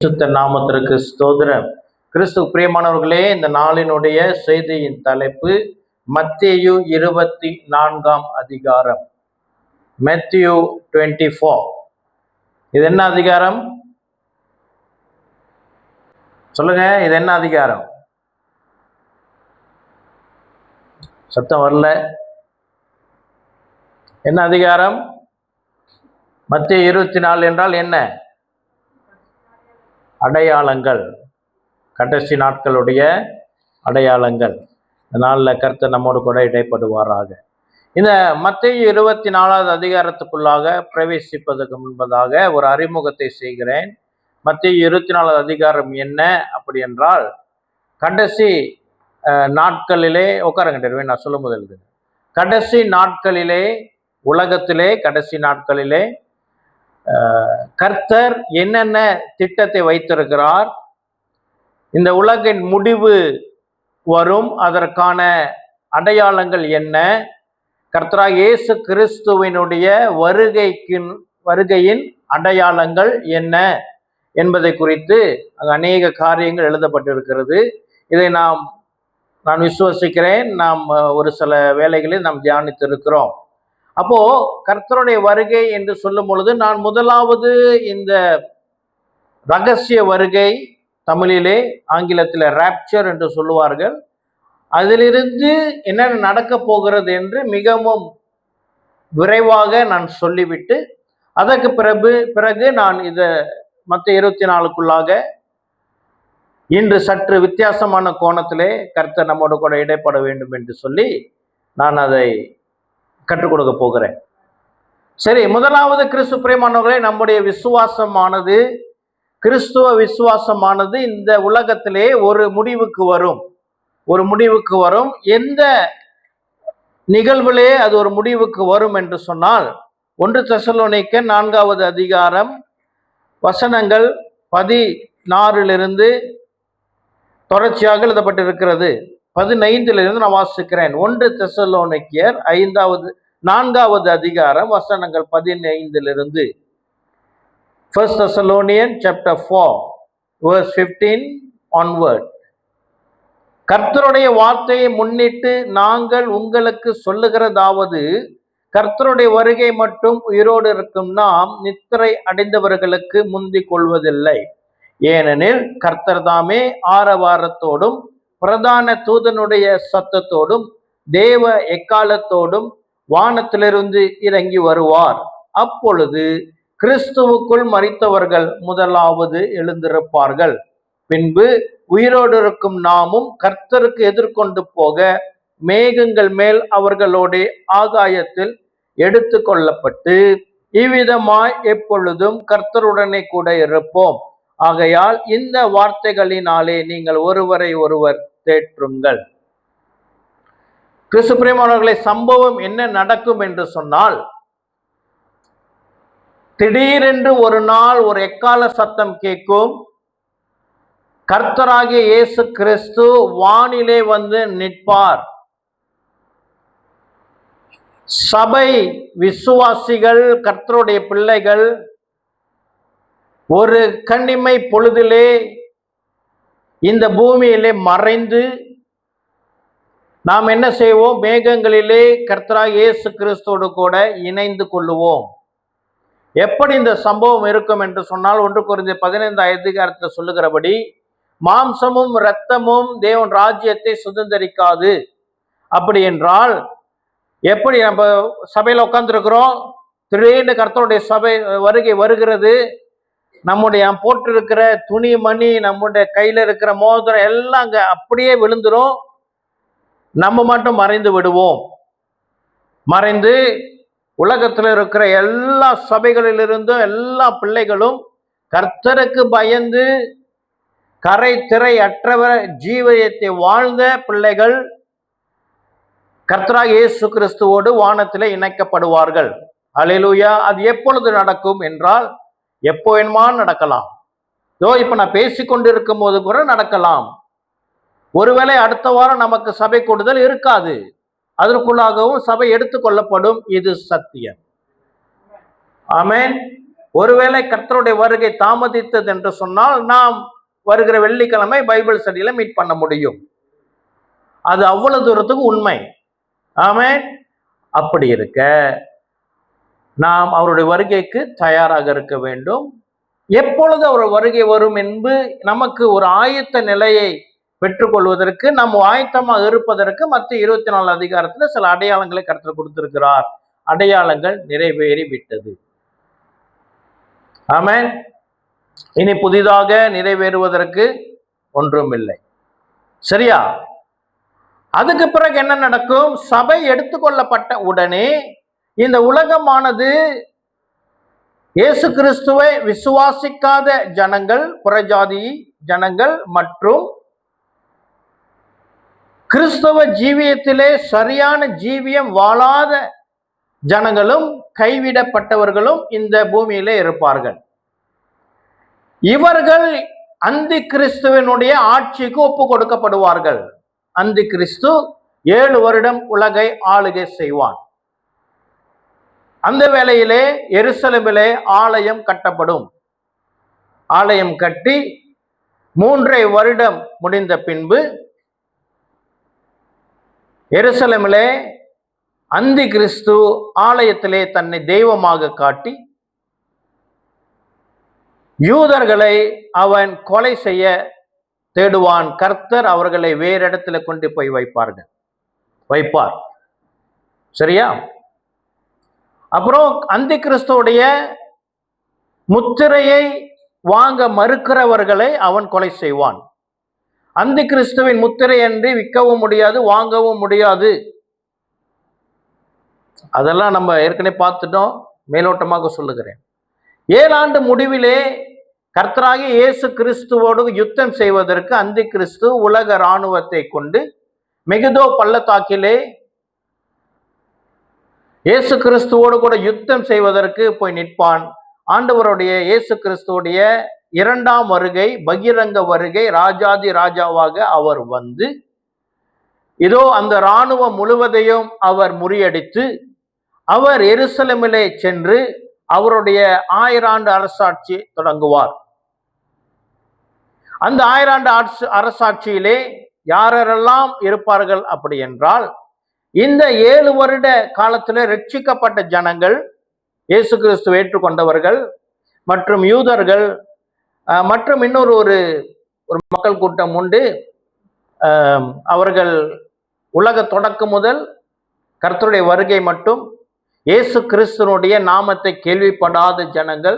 சுத்த நாமத்திற்கு ஸ்தோத்திரம். கிறிஸ்து பிரியமானவர்களே, இந்த நாளினுடைய செய்தியின் தலைப்பு மத்தேயு 24ஆம் அதிகாரம். Matthew 24. இது என்ன அதிகாரம் சொல்லுங்க? இது என்ன அதிகாரம்? சத்தம் வரல. என்ன அதிகாரம்? மத்தேயு 24 என்றால் என்ன? அடையாளங்கள், கடைசி நாட்களுடைய அடையாளங்கள். இந்த நாளில் கர்த்தர் நம்மோடு கூட இடைப்படுவாராக. இந்த மத்தேயு 24வது அதிகாரத்துக்குள்ளாக பிரவேசிப்பதற்கு முன்பதாக ஒரு அறிமுகத்தை செய்கிறேன். மத்தேயு 24வது அதிகாரம் என்ன அப்படி என்றால், கடைசி நாட்களிலே உட்காரங்க, நான் சொல்லும் முதல் கடைசி நாட்களிலே, உலகத்திலே கடைசி நாட்களிலே கர்த்தர் என்னென்ன திட்டத்தை வைத்திருக்கிறார், இந்த உலகின் முடிவு வரும், அதற்கான அடையாளங்கள் என்ன, கர்த்தராகிய இயேசு கிறிஸ்துவினுடைய வருகையின் அடையாளங்கள் என்ன என்பதை குறித்து அநேக காரியங்கள் எழுதப்பட்டிருக்கிறது. இதை நான் விசுவசிக்கிறேன். நாம் ஒரு சில வேளைகளில் நாம் தியானித்திருக்கிறோம். அப்போ கர்த்தருடைய வருகை என்று சொல்லும் பொழுது, நான் முதலாவது இந்த ரகசிய வருகை, தமிழிலே ஆங்கிலத்தில் ராப்சர் என்று சொல்லுவார்கள், அதிலிருந்து என்னென்ன நடக்க போகிறது என்று மிகவும் விரைவாக நான் சொல்லிவிட்டு, அதற்கு பிறகு நான் இதை மத்தேயு 24க்குள்ளாக இன்று சற்று வித்தியாசமான கோணத்திலே கர்த்தர் நம்மோடு கூட இடைப்பட வேண்டும் என்று சொல்லி நான் அதை கற்றுக் கொடுக்க போகிறேன். சரி, முதலாவது கிறிஸ்து பிரியமானவர்களே, நம்முடைய விசுவாசமானது, கிறிஸ்துவ விசுவாசமானது இந்த உலகத்திலே ஒரு முடிவுக்கு வரும். எந்த நிகழ்விலே அது ஒரு முடிவுக்கு வரும் என்று சொன்னால், 1 தெசலோனிக்கர் 4வது அதிகாரம் வசனங்கள் 16 தொடர்ச்சியாக எழுதப்பட்டிருக்கிறது. 15 நான் வாசிக்கிறேன். 1 தெசலோனிக்கர் 4வது அதிகாரம் வசனங்கள் 15 1 Thessalonians chapter 4 verse 15 onward. கர்த்தருடைய வார்த்தையை முன்னிட்டு நாங்கள் உங்களுக்கு சொல்லுகிறதாவது, கர்த்தருடைய வருகை மட்டும் உயிரோடு இருக்கும் நாம் நித்திரை அடைந்தவர்களுக்கு முந்திக் கொள்வதில்லை. ஏனெனில் கர்த்தர் தாமே ஆரவாரத்தோடும் பிரதான தூதனுடைய சத்தத்தோடும் தேவ எக்காலத்தோடும் வானத்திலிருந்து இறங்கி வருவார். அப்பொழுது கிறிஸ்துவுக்குள் மரித்தவர்கள் முதலாவது எழுந்திருப்பார்கள். பின்பு உயிரோடு இருக்கும் நாமும் கர்த்தருக்கு எதிர்கொண்டு போக மேகங்கள் மேல் அவர்களோட ஆகாயத்தில் எடுத்து கொள்ளப்பட்டு இவ்விதமாய் எப்பொழுதும் கர்த்தருடனே கூட இருப்போம். ஆகையால் இந்த வார்த்தைகளினாலே நீங்கள் ஒருவரை ஒருவர் தேற்றுங்கள். கிறிஸ்து பிரியமானவர்களே, சம்பவம் என்ன நடக்கும் என்று சொன்னால், திடீரென்று ஒரு நாள் ஒரு எக்கால சத்தம் கேட்கும். கர்த்தராகிய இயேசு கிறிஸ்து வானிலே வந்து நிற்பார். சபை விசுவாசிகள், கர்த்தருடைய பிள்ளைகள் ஒரு கண்ணிமை பொழுதிலே இந்த பூமியிலே மறைந்து நாம் என்ன செய்வோம்? மேகங்களிலே கர்த்தராகிய இயேசு கிறிஸ்துவோடு கூட இணைந்து கொள்ளுவோம். எப்படி இந்த சம்பவம் இருக்கும் என்று சொன்னால், 1 கொரிந்தியர் 15 அதிகாரத்தில் சொல்லுகிறபடி, மாம்சமும் இரத்தமும் தேவன் ராஜ்யத்தை சுதந்திரிக்காது. அப்படி என்றால் எப்படி நம்ம சபையில் உட்கார்ந்துருக்கிறோம், திடீர்னு கர்த்தருடைய சபை வருகை வருகிறது, நம்முடைய போட்டிருக்கிற துணி மணி, நம்முடைய கையில் இருக்கிற மோதிரம் எல்லாம் அங்கே அப்படியே விழுந்துரும். நம்ம மட்டும் மறைந்து விடுவோம். மறைந்து உலகத்தில் இருக்கிற எல்லா சபைகளிலிருந்தும் எல்லா பிள்ளைகளும் கர்த்தருக்கு பயந்து கரை திரை அற்றவர் ஜீவியத்தை வாழ்ந்த பிள்ளைகள் கர்த்தராகிய இயேசு கிறிஸ்துவோடு வானத்திலே இணைக்கப்படுவார்கள். அல்லேலூயா. அது எப்பொழுது நடக்கும் என்றால், எப்போ வேணுமா நடக்கலாம். இப்ப நான் பேசிக்கொண்டிருக்கும் போது கூட நடக்கலாம். ஒருவேளை அடுத்த வாரம் நமக்கு சபை கூடுதல் இருக்காது, அதற்குள்ளாகவும் சபை எடுத்துக்கொள்ளப்படும். இது சத்தியம். ஆமென். ஒருவேளை கர்த்தருடைய வருகை தாமதித்தது என்று சொன்னால் நாம் வருகிற வெள்ளிக்கிழமை பைபிள் ஸ்டடியில மீட் பண்ண முடியும். அது அவ்வளவு தூரத்துக்கு உண்மை. ஆமென். அப்படி இருக்க நாம் அவருடைய வருகைக்கு தயாராக இருக்க வேண்டும். எப்பொழுது அவர் வருகை வரும் என்பது நமக்கு ஒரு ஆயத்த நிலையை பெற்றுக்கொள்வதற்கு, நம்ம ஆயத்தமாக இருப்பதற்கு மத்திய 24 அதிகாரத்துல சில அடையாளங்களை கர்த்தர் கொடுத்திருக்கிறார். அடையாளங்கள் நிறைவேறி விட்டது. ஆமென். இனி புதிதாக நிறைவேறுவதற்கு ஒன்றும் இல்லை. சரியா? அதுக்கு பிறகு என்ன நடக்கும்? சபை எடுத்துக்கொள்ளப்பட்ட உடனே இந்த உலகமானது இயேசு கிறிஸ்துவை விசுவாசிக்காத ஜனங்கள், புறஜாதி ஜனங்கள் மற்றும் கிறிஸ்தவ ஜீவியத்திலே சரியான ஜீவியம் வாழாத ஜனங்களும் கைவிடப்பட்டவர்களும் இந்த பூமியிலே இருப்பார்கள். இவர்கள் அந்தி கிறிஸ்துவனுடைய ஆட்சிக்கு ஒப்பு கொடுக்கப்படுவார்கள். அந்தி கிறிஸ்து 7 வருடம் உலகை ஆளுகை செய்வான். அந்த வேளையிலே எருசலேமிலே ஆலயம் கட்டப்படும். ஆலயம் கட்டி 3 வருடம் முடிந்த பின்பு எருசலேமிலே அந்தி கிறிஸ்து ஆலயத்திலே தன்னை தெய்வமாக காட்டி யூதர்களை அவன் கொலை செய்ய தேடுவான். கர்த்தர் அவர்களை வேறு இடத்துல கொண்டு போய் வைப்பார். சரியா? அப்புறம் அந்தி கிறிஸ்துவுடைய முத்திரையை வாங்க மறுக்கிறவர்களை அவன் கொலை செய்வான். அந்தி கிறிஸ்துவின் முத்திரை அன்றி விற்கவும் முடியாது, வாங்கவும் முடியாது. அதெல்லாம் நம்ம ஏற்கனவே பார்த்துட்டோம். மேலோட்டமாக சொல்லுகிறேன். 7 ஆண்டு முடிவிலே கர்த்தராகிய இயேசு கிறிஸ்துவோடு யுத்தம் செய்வதற்கு அந்தி கிறிஸ்து உலக இராணுவத்தை கொண்டு மெகிதோ பள்ளத்தாக்கிலே இயேசு கிறிஸ்துவோடு கூட யுத்தம் செய்வதற்கு போய் நிற்பான். ஆண்டவருடைய இயேசு கிறிஸ்துவோடைய 2ஆம் வருகை, பகிரங்க வருகை, ராஜாதி ராஜாவாக அவர் வந்து இதோ அந்த இராணுவம் முழுவதையும் அவர் முறியடித்து அவர் எருசலேமிலே சென்று அவருடைய 1000 ஆண்டு அரசாட்சி தொடங்குவார். அந்த 1000 ஆண்டு அரசாட்சியிலே யாரெல்லாம் இருப்பார்கள் அப்படி என்றால், இந்த 7 வருட காலத்தில் ரட்சிக்கப்பட்ட ஜனங்கள், இயேசு கிறிஸ்துவை ஏற்றுக்கொண்டவர்கள் மற்றும் யூதர்கள் மற்றும் இன்னொரு ஒரு மக்கள் கூட்டம் உண்டு. அவர்கள் உலக தொடக்கம் முதல் கர்த்தருடைய வருகை மட்டும் இயேசு கிறிஸ்துவனுடைய நாமத்தை கேள்விப்படாத ஜனங்கள்,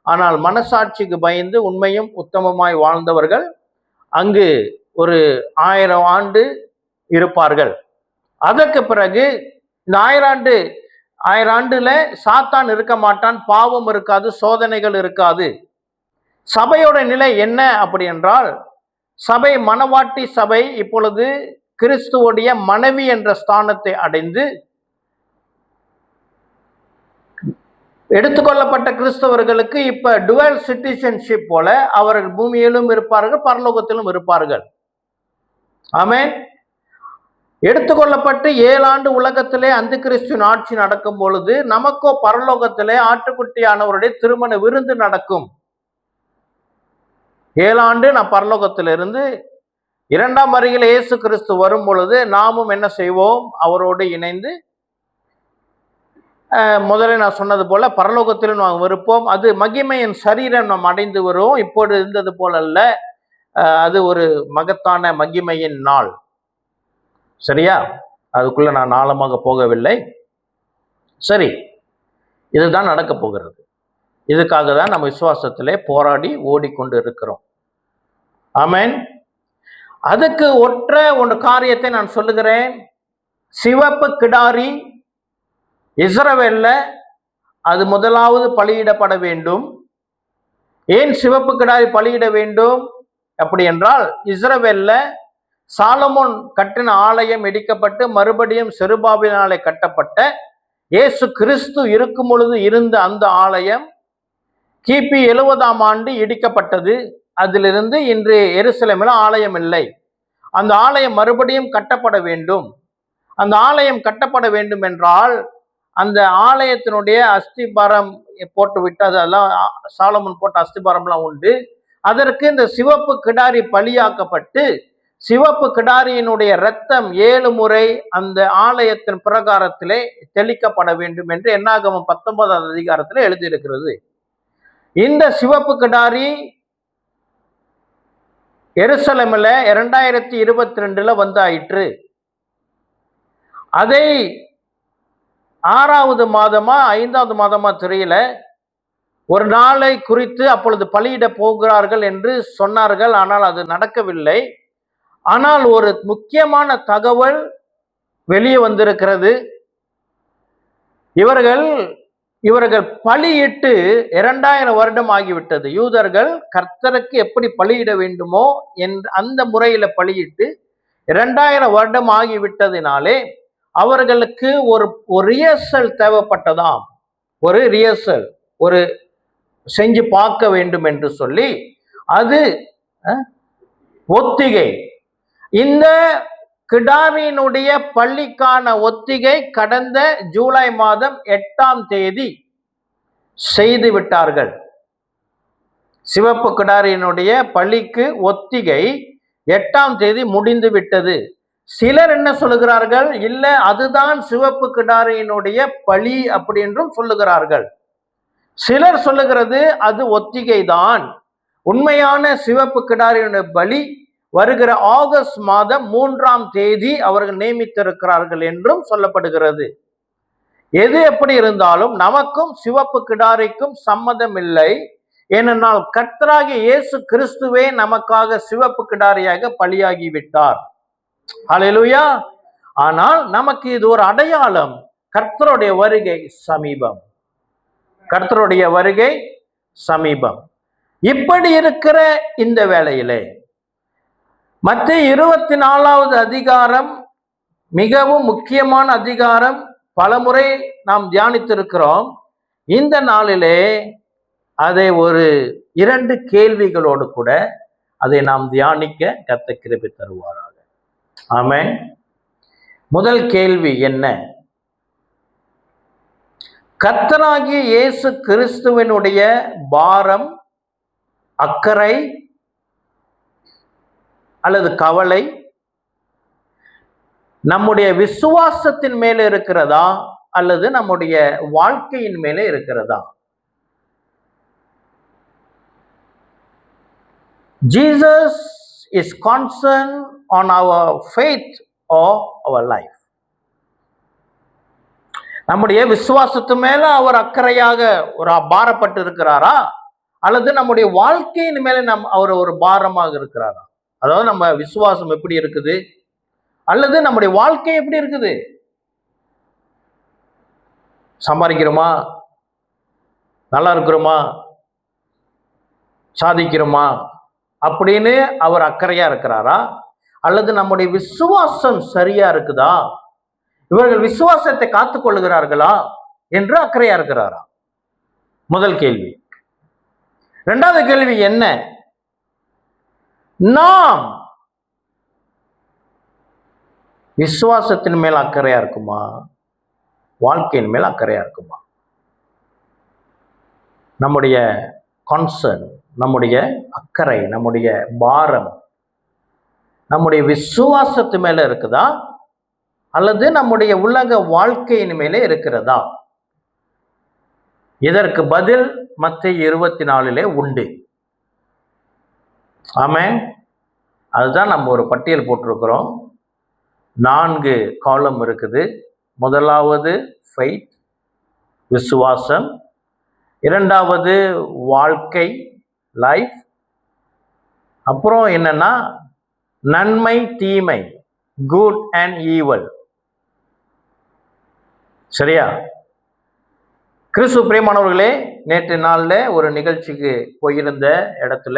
ஆனால் மனசாட்சிக்கு பயந்து உண்மையும் உத்தமமாய் வாழ்ந்தவர்கள் அங்கு ஒரு 1000 ஆண்டு இருப்பார்கள். அதற்கு பிறகு இந்த 1000 ஆண்டுல சாத்தான் இருக்க மாட்டான், பாவம் இருக்காது, சோதனைகள் இருக்காது. சபையோட நிலை என்ன அப்படி என்றால், சபை மனவாட்டி சபை இப்பொழுது கிறிஸ்துவோடைய மனைவி என்ற ஸ்தானத்தை அடைந்து எடுத்துக்கொள்ளப்பட்ட கிறிஸ்தவர்களுக்கு இப்ப டுவல் சிட்டிசன்ஷிப் போல அவர்கள் பூமியிலும் இருப்பார்கள், பரலோகத்திலும் இருப்பார்கள். ஆமென். எடுத்துக்கொள்ளப்பட்டு 7 ஆண்டு உலகத்திலே அந்தி கிறிஸ்துவின் ஆட்சி நடக்கும் பொழுது நமக்கோ பரலோகத்திலே ஆட்டுக்குட்டியானவருடைய திருமண விருந்து நடக்கும். 7 ஆண்டு நாம் பரலோகத்திலிருந்து 2ஆம் வருகையில் இயேசு கிறிஸ்து வரும் பொழுது நாமும் என்ன செய்வோம்? அவரோடு இணைந்து முதல்ல நான் சொன்னது போல பரலோகத்திலும் நாம் இருப்போம். அது மகிமையின் சரீரம் நாம் அடைந்து வரும். இப்போது இருந்தது போல அல்ல, அது ஒரு மகத்தான மகிமையின் நாள். சரியா? அதுக்குள்ள நான் ஆழமாக போகவில்லை. சரி, இதுதான் நடக்க போகிறது. இதுக்காக தான் நம்ம விசுவாசத்திலே போராடி ஓடிக்கொண்டு இருக்கிறோம். ஆமென். அதுக்கு ஒன்று காரியத்தை நான் சொல்லுகிறேன். சிவப்பு கிடாரி இஸ்ரவேல்ல அது முதலாவது பலியிடப்பட வேண்டும். ஏன் சிவப்பு கிடாரி பலியிட வேண்டும் அப்படி என்றால், இஸ்ரவேல்ல சாலமோன் கட்டின ஆலயம் இடிக்கப்பட்டு மறுபடியும் செருபாபினாலே கட்டப்பட்ட இயேசு கிறிஸ்து இருக்கும் பொழுது இருந்த அந்த ஆலயம் கிபி 70ஆம் ஆண்டு இடிக்கப்பட்டது. அதிலிருந்து இன்று எருசலேமில் ஆலயம் இல்லை. அந்த ஆலயம் மறுபடியும் கட்டப்பட வேண்டும். அந்த ஆலயம் கட்டப்பட வேண்டும் என்றால் அந்த ஆலயத்தினுடைய அஸ்திபாரம் போட்டு விட்டு அதெல்லாம் சாலமன் போட்ட அஸ்திபாரம்லாம் உண்டு. அதற்கு இந்த சிவப்பு கிடாரி பலியாக்கப்பட்டு சிவப்பு கிடாரியினுடைய இரத்தம் 7 முறை அந்த ஆலயத்தின் பிரகாரத்திலே தெளிக்கப்பட வேண்டும் என்று என்னாகமம் 19ஆம் அதிகாரத்தில் எழுதியிருக்கிறது. இந்த சிவப்பு கிடாரி எருசலேமில் 2022 வந்து ஆயிற்று. அதை 6வது மாதமா 5வது மாதமா தெரியல, ஒரு நாளை குறித்து அப்பொழுது பலியிட போகிறார்கள் என்று சொன்னார்கள். ஆனால் அது நடக்கவில்லை. ஆனால் ஒரு முக்கியமான தகவல் வெளியே வந்திருக்கிறது. இவர்கள் பலியிட்டு 2000 வருடம் ஆகிவிட்டது. யூதர்கள் கர்த்தருக்கு எப்படி பலியிட வேண்டுமோ என்ற அந்த முறையில பலியிட்டு 2000 வருடம் ஆகிவிட்டதினாலே அவர்களுக்கு ஒரு ரிஹர்சல் தேவைப்பட்டதாம். ஒரு ரிஹர்சல், ஒரு செஞ்சு பார்க்க வேண்டும் என்று சொல்லி அது ஒத்திகை. இந்த கிடாரியினுடைய பள்ளிக்கான ஒத்திகை கடந்த ஜூலை மாதம் 8ஆம் தேதி செய்து விட்டார்கள். சிவப்பு கிடாரியினுடைய பள்ளிக்கு ஒத்திகை 8ஆம் தேதி முடிந்து விட்டது. சிலர் என்ன சொல்லுகிறார்கள், இல்ல அதுதான் சிவப்பு கிடாரியினுடைய பலி அப்படி என்றும் சொல்லுகிறார்கள். சிலர் சொல்லுகிறது அது ஒத்திகை தான், உண்மையான சிவப்பு கிடாரியினுடைய பலி வருகிற ஆகஸ்ட் மாதம் 3ஆம் தேதி அவர்கள் நியமித்திருக்கிறார்கள் என்றும் சொல்லப்படுகிறது. எது எப்படி இருந்தாலும் நமக்கும் சிவப்பு கிடாரிக்கும் சம்மதம் இல்லை. ஏனென்றால் கர்த்தராகிய இயேசு கிறிஸ்துவே நமக்காக சிவப்பு கிடாரியாக பலியாகி விட்டார். ஹல்லேலூயா. ஆனால் நமக்கு இது ஒரு அடையாளம். கர்த்தருடைய வருகை சமீபம். கர்த்தருடைய வருகை சமீபம். இப்படி இருக்கிற இந்த வேளையிலே மத்தேயு 24வது அதிகாரம் மிகவும் முக்கியமான அதிகாரம். பலமுறை நாம் தியானித்திருக்கிறோம். இந்த நாளிலே அதை ஒரு 2 கேள்விகளோடு கூட அதை நாம் தியானிக்க கர்த்தர் கிருபை தருவாராக. ஆமென். முதல் கேள்வி என்ன? கர்த்தராகிய இயேசு கிறிஸ்துவினுடைய பாரம், அக்கறை அல்லது கவலை நம்முடைய விசுவாசத்தின் மேலே இருக்கிறதா அல்லது நம்முடைய வாழ்க்கையின் மேலே இருக்கிறதா? Jesus is concerned on our faith or our life. நம்முடைய விசுவாசத்து மேல அவர் அக்கறையாக ஒரு பாரப்பட்டு இருக்கிறாரா அல்லது நம்முடைய வாழ்க்கையின் மேல அவர் ஒரு பாரமாக இருக்கிறாரா? அதாவது நம்ம விசுவாசம் எப்படி இருக்குது அல்லது நம்முடைய வாழ்க்கை எப்படி இருக்குது? சம்பாதிக்கிறோமா, நல்லா இருக்கிறோமா, சாதிக்கிறோமா அப்படின்னு அவர் அக்கறையா இருக்கிறாரா அல்லது நம்முடைய விசுவாசம் சரியா இருக்குதா, இவர்கள் விசுவாசத்தை காத்துக் கொள்ளுகிறார்களா என்று அக்கறையா இருக்கிறாரா? முதல் கேள்வி. 2வது கேள்வி என்ன? நாம் விசுவாசத்தின் மேல் அக்கறையா இருக்குமா, வாழ்க்கையின் மேல் அக்கறையா இருக்குமா? நம்முடைய கான்சர்ன், நம்முடைய அக்கறை, நம்முடைய பாரம் நம்முடைய விசுவாசத்து மேல இருக்குதா அல்லது நம்முடைய உலக வாழ்க்கையின் மேலே இருக்கிறதா? இதற்கு பதில் மத்தேயு 24 உண்டு. ஆமென். அதுதான் நம்ம ஒரு பட்டியல் போட்டிருக்கிறோம். 4 காலம் இருக்குது. முதலாவது ஃபெய்த், விசுவாசம். 2வது வாழ்க்கை, லைஃப். அப்புறம் என்னன்னா நன்மை தீமை, குட் அண்ட் ஈவல். சரியா? கிறிஸ்து பிரியமானவர்களே, நேற்று நாளில் ஒரு நிகழ்ச்சிக்கு போயிருந்த இடத்துல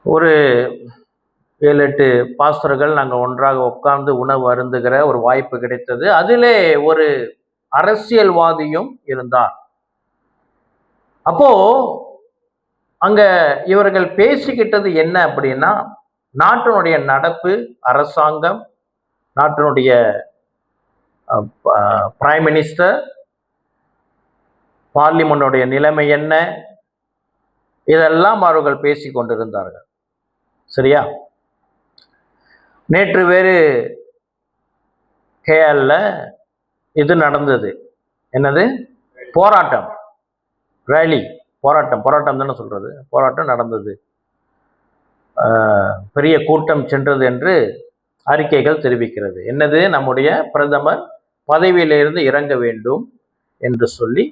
ஒரு 7-8 பாஸ்டர்கள் நாங்கள் ஒன்றாக உட்கார்ந்து உணவு அருந்துகிற ஒரு வாய்ப்பு கிடைத்தது. அதிலே ஒரு அரசியல்வாதியும் இருந்தார். அப்போ அங்க இவர்கள் பேசிக்கிட்டது என்ன அப்படின்னா, நாட்டினுடைய நடப்பு, அரசாங்கம், நாட்டினுடைய பிரைம் மினிஸ்டர், பார்லிமெண்டுடைய நிலைமை என்ன, இதெல்லாம் அவர்கள் பேசி கொண்டிருந்தார்கள். சரியா? நேற்று வேறு கேஎல்ல இது நடந்தது. என்னது? போராட்டம், ரேலி, போராட்டம் தானே சொல்றது, போராட்டம் நடந்தது. பெரிய கூட்டம் சென்றது என்று அறிக்கைகள் தெரிவிக்கிறது. என்னது? நம்முடைய பிரதமர் பதவியிலிருந்து இறங்க வேண்டும் என்று சொல்லி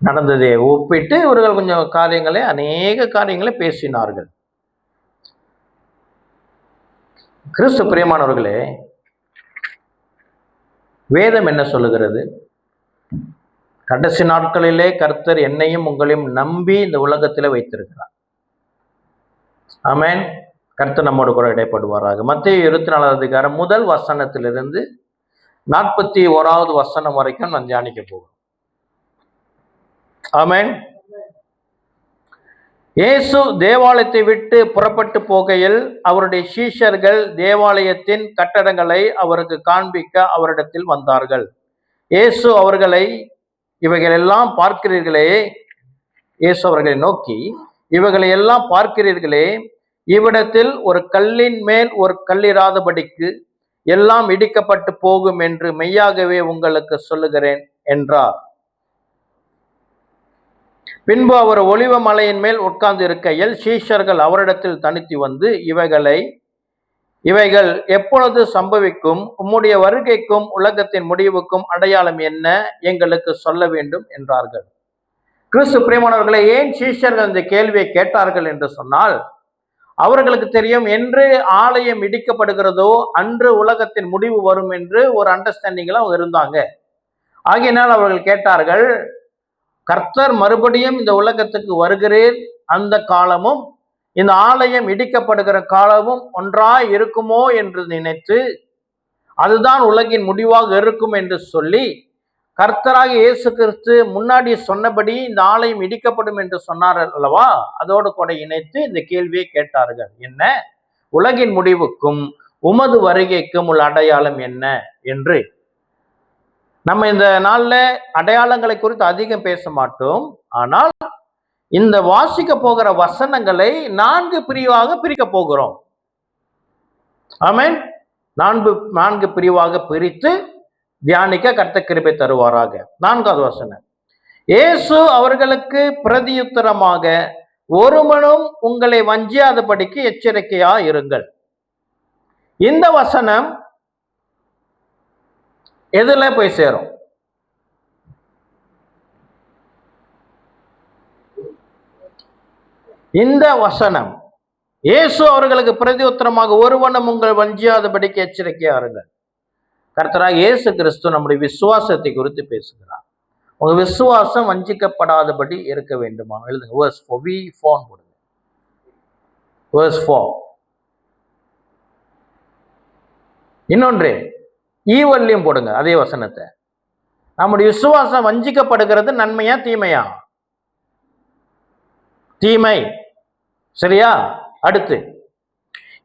நடந்ததை ஒப்பிட்டு இவர்கள் கொஞ்சம் அநேக காரியங்களை பேசினார்கள். கிறிஸ்து பிரியமானவர்களே, வேதம் என்ன சொல்லுகிறது? கடைசி நாட்களிலே கர்த்தர் என்னையும் உங்களையும் நம்பி இந்த உலகத்தில் வைத்திருக்கிறார். ஆமென். கர்த்தர் நம்மோடு கூட இடைப்படுவாராக. மத்தேயு 24 அதிகாரம் முதல் வசனத்திலிருந்து 41வது வசனம் வரைக்கும் நான் தியானிக்க போகிறோம். ஆமென். இயேசு தேவாலயத்தை விட்டு புறப்பட்டு போகையில் அவருடைய சீஷர்கள் தேவாலயத்தின் கட்டடங்களை அவருக்கு காண்பிக்க அவரிடத்தில் வந்தார்கள். இயேசு அவர்களை, இவைகளெல்லாம் பார்க்கிறீர்களே, இயேசு அவர்களை நோக்கி, இவைகளை எல்லாம் பார்க்கிறீர்களே, இவ்விடத்தில் ஒரு கல்லின் மேல் ஒரு கல்லிராதபடிக்கு எல்லாம் இடிக்கப்பட்டு போகும் என்று மெய்யாகவே உங்களுக்கு சொல்லுகிறேன் என்றார். பின்பு அவர் ஒலிவ மலையின் மேல் உட்கார்ந்து இருக்கையில் சீஷர்கள் அவரிடத்தில் தனித்து வந்து, இவைகள் எப்பொழுது சம்பவிக்கும்? உம்முடைய வருகைக்கும் உலகத்தின் முடிவுக்கும் அடையாளம் என்ன? எங்களுக்கு சொல்ல வேண்டும் என்றார்கள். கிறிஸ்து பிரியமானவர்களை, ஏன் சீஷர்கள் இந்த கேள்வியை கேட்டார்கள் என்று சொன்னால், அவர்களுக்கு தெரியும், என்று ஆலயம் இடிக்கப்படுகிறதோ அன்று உலகத்தின் முடிவு வரும் என்று ஒரு அண்டர்ஸ்டாண்டிங்ல அவங்க இருந்தாங்க. ஆகையினால் அவர்கள் கேட்டார்கள், கர்த்தர் மறுபடியும் இந்த உலகத்துக்கு வருகிறேன், அந்த காலமும் இந்த ஆலயம் இடிக்கப்படுகிற காலமும் ஒன்றாய் இருக்குமோ என்று நினைத்து, அதுதான் உலகின் முடிவாக இருக்கும் என்று சொல்லி, கர்த்தராக இயேசு கிறிஸ்து முன்னாடி சொன்னபடி இந்த ஆலயம் இடிக்கப்படும் என்று சொன்னார் அல்லவா, அதோடு கூட இணைத்து இந்த கேள்வியை கேட்டார்கள். என்ன? உலகின் முடிவுக்கும் உமது வருகைக்கும் உள்ள அடையாளம் என்ன என்று. நம்ம இந்த நாள்ல அடையாளங்களை குறித்து அதிகம் பேச மாட்டோம். ஆனால் இந்த வாசிக்க போகிற வசனங்களை 4 பிரிவாக பிரிக்க போகிறோம். ஆமென். 4 பிரிவாக பிரித்து தியானிக்க கர்த்தர் கிருபை தருவாராக. 4வது வசனம். இயேசு அவர்களுக்கு பிரதியுத்தரமாக, ஒருவனும் உங்களை வஞ்சியாதபடிக்கு எச்சரிக்கையா இருங்கள். இந்த வசனம் எதுல போய் சேரும்? இந்த வசனம் இயேசு அவர்களுக்கு பிரதியுத்தரமாக, ஒருவனும் உங்கள் வஞ்சியாதபடிக்கு எச்சரிக்கையா இருங்கள். கர்த்தராக இயேசு கிறிஸ்து நம்முடைய விசுவாசத்தை குறித்து பேசுகிறார். உங்க விசுவாசம் வஞ்சிக்கப்படாதபடி இருக்க வேண்டுமா? எழுதுங்க. verse 4 போடுங்க. verse 4. இன்னொன்று ஈவல்லையும் போடுங்க அதே வசனத்தை. நம்முடைய விசுவாசம் வஞ்சிக்கப்படுகிறது நன்மையா தீமையா? தீமை. சரியா? அடுத்து,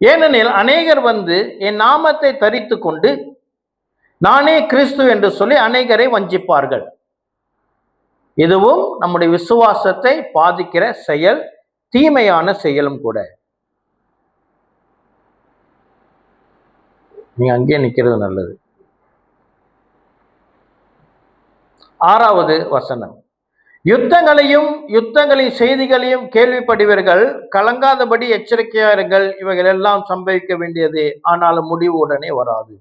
ஏனெனில் அநேகர் வந்து என் நாமத்தை தரித்து கொண்டு நானே கிறிஸ்து என்று சொல்லி அநேகரை வஞ்சிப்பார்கள். இதுவும் நம்முடைய விசுவாசத்தை பாதிக்கிற செயல், தீமையான செயலும் கூட. நீங்க அங்கேயே நிக்கிறது நல்லது. 6வது வசனம். யுத்தங்களின் செய்திகளையும் கேள்விப்படுவீர்கள், கலங்காதபடி எச்சரிக்கையா இருங்கள். இவைகள் எல்லாம் சம்பவிக்க வேண்டியது, ஆனாலும் முடிவு உடனே வராது.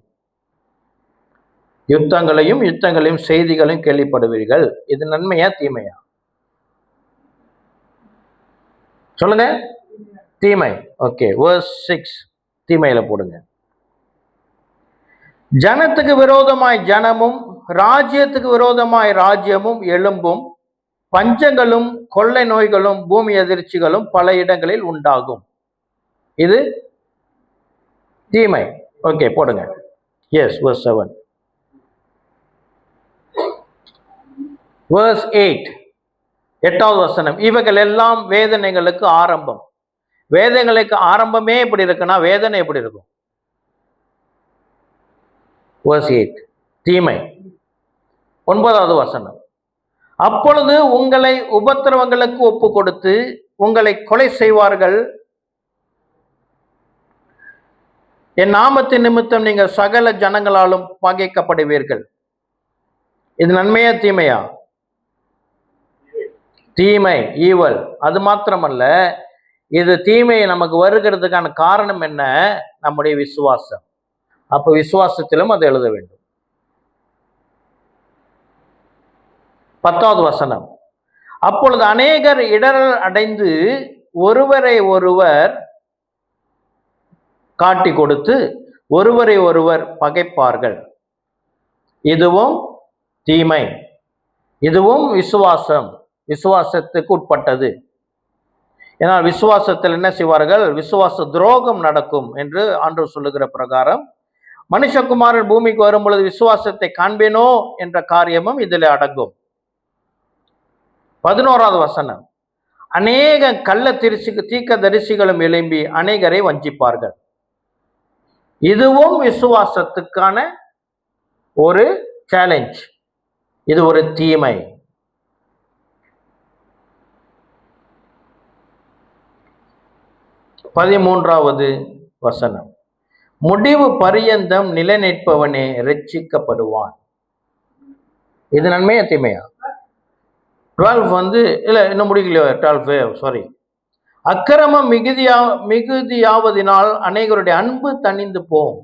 யுத்தங்களையும் செய்திகளையும் கேள்விப்படுவீர்கள். இது நன்மையா தீமையா? சொல்லுங்க. தீமை. ஓகே. verse 6 தீமையில போடுங்க. ஜனத்துக்கு விரோதமாய் ஜனமும் ராஜ்யத்துக்கு விரோதமாய் ராஜ்யமும் எழும்பும், பஞ்சங்களும் கொள்ளை நோய்களும் பூமி அதிர்ச்சிகளும் பல இடங்களில் உண்டாகும். இது தீமை. ஓகே, போடுங்க. எஸ். verse 7. verse 8 8வது வசனம். இவைகள் எல்லாம் வேதனைகளுக்கு ஆரம்பம். வேதனைகளுக்கு ஆரம்பமே எப்படி இருக்குன்னா வேதனை எப்படி இருக்கும்? verse 8. தீமை. 9வது வசனம். அப்பொழுது உங்களை உபத்திரவங்களுக்கு ஒப்பு கொடுத்து உங்களை கொலை செய்வார்கள். என் நாமத்தின் நிமித்தம் நீங்கள் சகல ஜனங்களாலும் பகைக்கப்படுவீர்கள். இது நன்மையா தீமையா? தீமை, ஈவல். அது மாத்திரமல்ல, இது தீமை நமக்கு வருகிறதுக்கான காரணம் என்ன? நம்முடைய விசுவாசம். அப்ப விசுவாசத்திலும் அதை எழுத வேண்டும். 10வது வசனம். அப்பொழுது அநேகர் இடரல் அடைந்து ஒருவரை ஒருவர் காட்டி கொடுத்து ஒருவரை ஒருவர் பகைப்பார்கள். இதுவும் தீமை. இதுவும் விசுவாசத்துக்கு உட்பட்டது. ஏனால் விசுவாசத்தில் என்ன செய்வார்கள்? விசுவாச துரோகம் நடக்கும் என்று ஆண்டவர் சொல்லுகிற பிரகாரம் மனுஷகுமாரன் பூமிக்கு வரும் பொழுது விசுவாசத்தை காண்பேனோ என்ற காரியமும் இதில் அடங்கும். 11வது வசனம். அநேக கள்ள தீர்க்க தரிசிகளும் எழும்பி அநேகரை வஞ்சிப்பார்கள். இதுவும் விசுவாசத்துக்கான ஒரு சேலஞ்ச். இது ஒரு தீமை. 13வது வசனம். முடிவு பரியந்தம் நிலைநிற்பவனே ரட்சிக்கப்படுவான். இது நன்மையா தீமையா? 12 இல்ல, இன்னும் முடிக்கலையோ? 12 சாரி. அக்கிரமம் மிகுதியாவதினால் அநேகருடைய அன்பு தணிந்து போம்.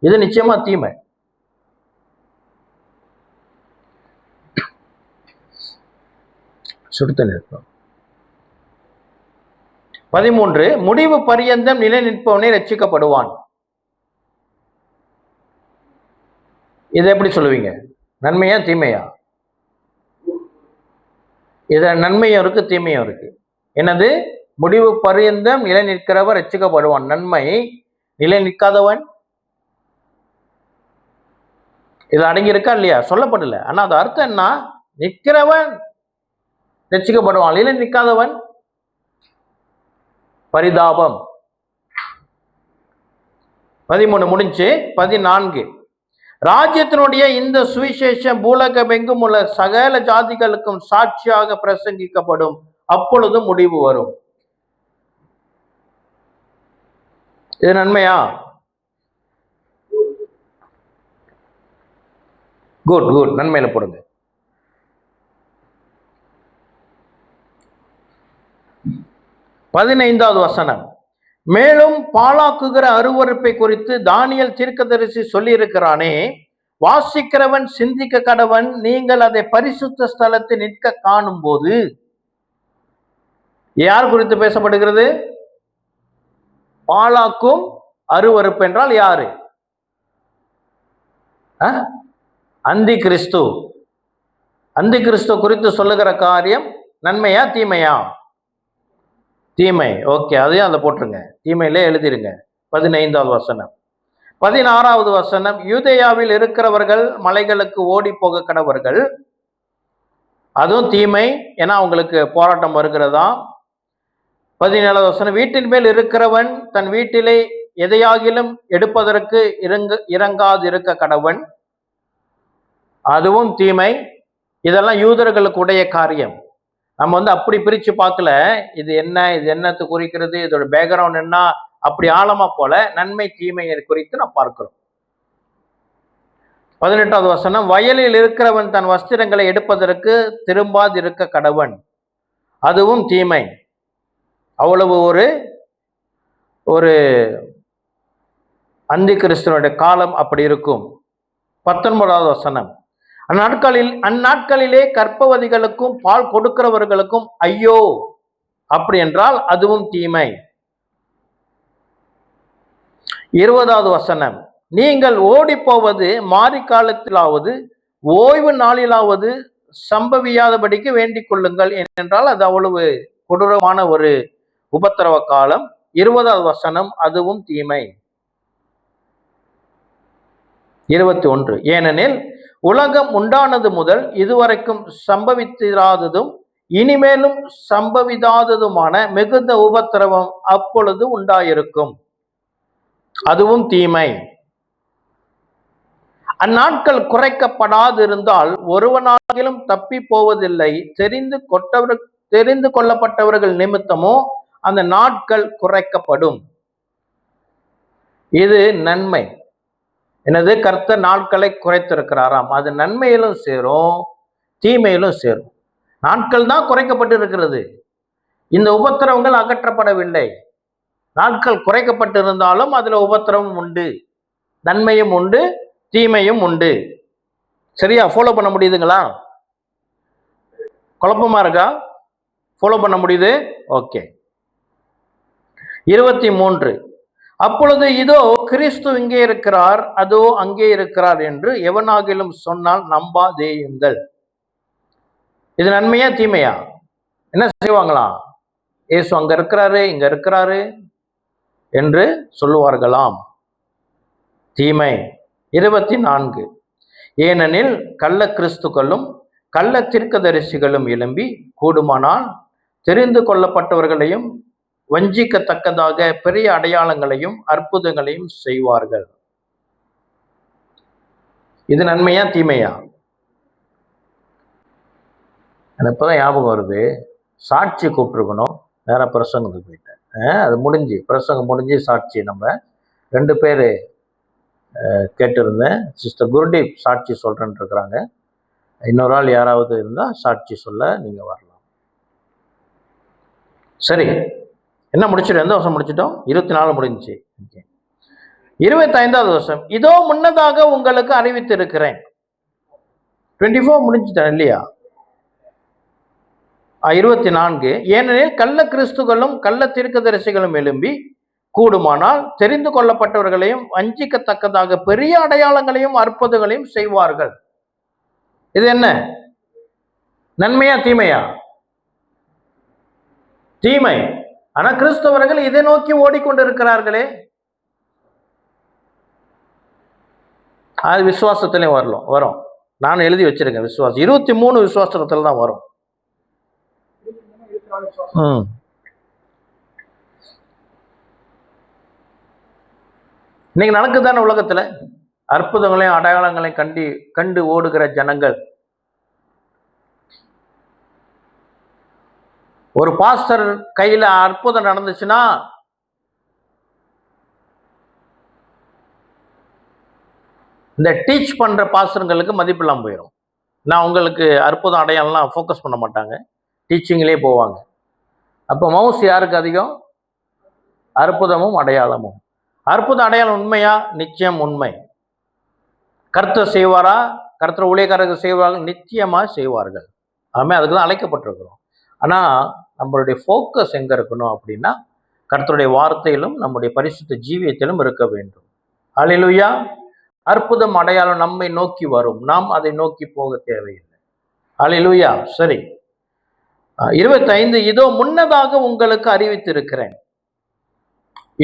இது நிச்சயமா தீமை. சுடுத்த நிற்போம். 13 முடிவு பரியந்தம் நிலை நிற்பவனே ரட்சிக்கப்படுவான். இதை எப்படி சொல்லுவீங்க? நன்மையா தீமையா? இத நன்மையும் இருக்கு தீமையும் இருக்கு. என்னது? முடிவு பரியந்தம் நிலை நிற்கிறவர் ரட்சிக்கப்படுவான். நன்மை. நிலை நிற்காதவன் இது அடங்கி இருக்கா இல்லையா? சொல்லப்படல. ஆனா அது அர்த்தம் என்ன? நிற்கிறவன் ரட்சிக்கப்படுவான், நிலை நிற்காதவன் பரிதாபம். 13 முடிஞ்சு. 14 ராஜ்யத்தினுடைய இந்த சுவிசேஷம் பூலகமெங்கும் உள்ள சகல ஜாதிகளுக்கும் சாட்சியாக பிரசங்கிக்கப்படும். அப்பொழுது முடிவு வரும். இது நன்மையா? குட் குட், நன்மையில போடுங்க. 15வது வசனம். மேலும் பாழாக்குகிற அருவருப்பை குறித்து தானியேல் தீர்க்கதரிசி சொல்லி இருக்கிறானே, வாசிக்கிறவன் சிந்திக்க கடவன். நீங்கள் அதை பரிசுத்த ஸ்தலத்தில் நிற்க காணும் போது. யார் குறித்து பேசப்படுகிறது? பாழாக்கும் அருவருப்பு என்றால் யாரு? அந்தி கிறிஸ்து. அந்தி கிறிஸ்து குறித்து சொல்லுகிற காரியம் நன்மையா தீமையா? தீமை. ஓகே, அதையும் அதை போட்டுருங்க, தீமையிலே எழுதிருங்க. 15வது வசனம். 16வது வசனம். யூதேயாவில் இருக்கிறவர்கள் மலைகளுக்கு ஓடி போக கடவர்கள். அதுவும் தீமை. ஏன்னா அவங்களுக்கு போராட்டம் வருகிறதா. 17வது வசனம். வீட்டின் மேல் இருக்கிறவன் தன் வீட்டிலே எதையாகிலும் எடுப்பதற்கு இறங்காது இருக்க கடவன். அதுவும் தீமை. இதெல்லாம் யூதர்களுக்கு உடைய காரியம். நம்ம அப்படி பிரிச்சு பார்க்கல. இது என்ன, இது என்னத்து குறிக்கிறது, இதோட பேக்ரவுண்ட் என்ன, அப்படி ஆழமா போல நன்மை தீமையை குறித்து நான் பார்க்கிறோம். 18வது வசனம். வயலில் இருக்கிறவன் தன் வஸ்திரங்களை எடுப்பதற்கு திரும்பாது இருக்க கடவன். அதுவும் தீமை. அவ்வளவு ஒரு அந்தி கிறிஸ்துவனுடைய காலம் அப்படி இருக்கும். 19வது வசனம். அந்நாட்களிலே கர்ப்பவதிகளுக்கும் பால் கொடுக்கிறவர்களுக்கும் ஐயோ. அப்படி என்றால் அதுவும் தீமை. 20வது வசனம். நீங்கள் ஓடி போவது மாறி காலத்திலாவது ஓய்வு நாளிலாவது சம்பவியாதபடிக்கு வேண்டிக் கொள்ளுங்கள் என்றால் அது அவ்வளவு கொடூரமான ஒரு உபத்திரவ காலம். 20வது வசனம். அதுவும் தீமை. 21. ஏனெனில் உலகம் உண்டானது முதல் இதுவரைக்கும் சம்பவித்திராததும் இனிமேலும் சம்பவிதாததுமான மிகுந்த உபத்திரவம் அப்பொழுது உண்டாயிருக்கும். அதுவும் தீமை. அந்நாட்கள் குறைக்கப்படாதிருந்தால் ஒருவனாகிலும் தப்பி போவதில்லை. தெரிந்து கொள்ளப்பட்டவர்கள் நிமித்தமோ அந்த நாட்கள் குறைக்கப்படும். இது நன்மை. எனது கர்த்தர் நாட்களை குறைத்திருக்கிறாராம். அது நன்மையிலும் சேரும், தீமையிலும் சேரும். நாட்கள் தான் குறைக்கப்பட்டு இருக்கிறது. இந்த உபத்திரவங்கள் அகற்றப்படவில்லை. நாட்கள் குறைக்கப்பட்டிருந்தாலும் அதுல உபத்திரவம் உண்டு, நன்மையும் உண்டு, தீமையும் உண்டு. சரியா? ஃபாலோ பண்ண முடியுதுங்களா? குழப்பமா இருக்கா? ஃபாலோ பண்ண முடியுது? ஓகே. 23. அப்பொழுது இதோ கிறிஸ்து இங்கே இருக்கிறார், அதோ அங்கே இருக்கிறார் என்று எவனாகிலும் சொன்னால் நம்பாதேயுங்கள். இது நன்மையா தீமையா? என்ன செய்வாங்களாம்? இயேசு அங்க இருக்கிறாரு, இங்க இருக்கிறாரு என்று சொல்லுவார்களாம். தீமை. 24. ஏனெனில் கள்ள கிறிஸ்துக்களும் கள்ள தீர்க்கதரிசிகளும் எழும்பி கூடுமானால் தெரிந்து கொள்ளப்பட்டவர்களையும் வஞ்சிக்கத்தக்கதாக பெரிய அடையாளங்களையும் அற்புதங்களையும் செய்வார்கள். இது நன்மையா தீமையா? எனக்கு இப்பதான் ஞாபகம் வருது, சாட்சி கூப்பிட்டுருக்கணும், வேற பிரசங்கத்துக்கு போயிட்டேன். அது முடிஞ்சு, பிரசங்கம் முடிஞ்சு சாட்சி நம்ம 2 பேர் கேட்டிருந்தேன். சிஸ்டர் குருடீப் சாட்சி சொல்றேன்னு இருக்கிறாங்க. இன்னொரு ஆள் யாராவது இருந்தால் சாட்சி சொல்ல நீங்க வரலாம். சரி, என்ன முடிச்சிட்டோம்? எந்த வருஷம் முடிச்சிட்டோம்? 24 முடிஞ்சிச்சு. 25வது வருஷம். இதோ முன்னதாக உங்களுக்கு அறிவித்து இருக்கிறேன். 24 முடிஞ்சுட்டேன் இல்லையா? 24. ஏனெனில் கள்ள கிறிஸ்துகளும் கள்ள தீர்க்கதரிசிகளும் எழும்பி கூடுமானால் தெரிந்து கொள்ளப்பட்டவர்களையும் வஞ்சிக்கத்தக்கதாக பெரிய அடையாளங்களையும் அற்புதங்களையும் செய்வார்கள். இது என்ன? நன்மையா தீமையா? தீமை. ஆனா கிறிஸ்தவர்கள் இதை நோக்கி ஓடிக்கொண்டிருக்கிறார்களே. அது விசுவாசத்திலே வரும். நான் எழுதி வச்சிருக்கேன். விசுவாசம் 23 விசுவாசத்துல தான் வரும். இன்னைக்கு நடக்குதான உலகத்துல அற்புதங்களையும் அடையாளங்களையும் கண்டு ஓடுகிற ஜனங்கள். ஒரு பாஸ்டர் கையில அற்புதம் நடந்துச்சுன்னா இந்த டீச் பண்ற பாஸ்டர்களுக்கு மதிப்பு இல்லாம போயிடும். நான் உங்களுக்கு அற்புதம் அடையாளம்லாம் ஃபோக்கஸ் பண்ண மாட்டாங்க, டீச்சிங்லேயே போவாங்க. அப்போ மவுஸ் யாருக்கு அதிகம்? அற்புதமும் அடையாளமும். அற்புத அடையாளம் உண்மையா? நிச்சயம் உண்மை. கர்த்தர் செய்வாரா? கர்த்தர் ஊழியக்காரர்கள் செய்வார்கள், நிச்சயமா செய்வார்கள். ஆமே, அதுக்கு தான் அழைக்கப்பட்டிருக்கிறோம். ஆனா நம்மளுடைய ஃபோக்கஸ் எங்க இருக்கணும் அப்படின்னா கர்த்தருடைய வார்த்தையிலும் நம்முடைய பரிசுத்த ஜீவியத்திலும் இருக்க வேண்டும். அல்லேலூயா. அற்புதம் அடையாளம் நம்மை நோக்கி வரும், நாம் அதை நோக்கி போக தேவையில்லை. அல்லேலூயா. சரி, 25. இதோ முன்னதாக உங்களுக்கு அறிவித்திருக்கிறேன்.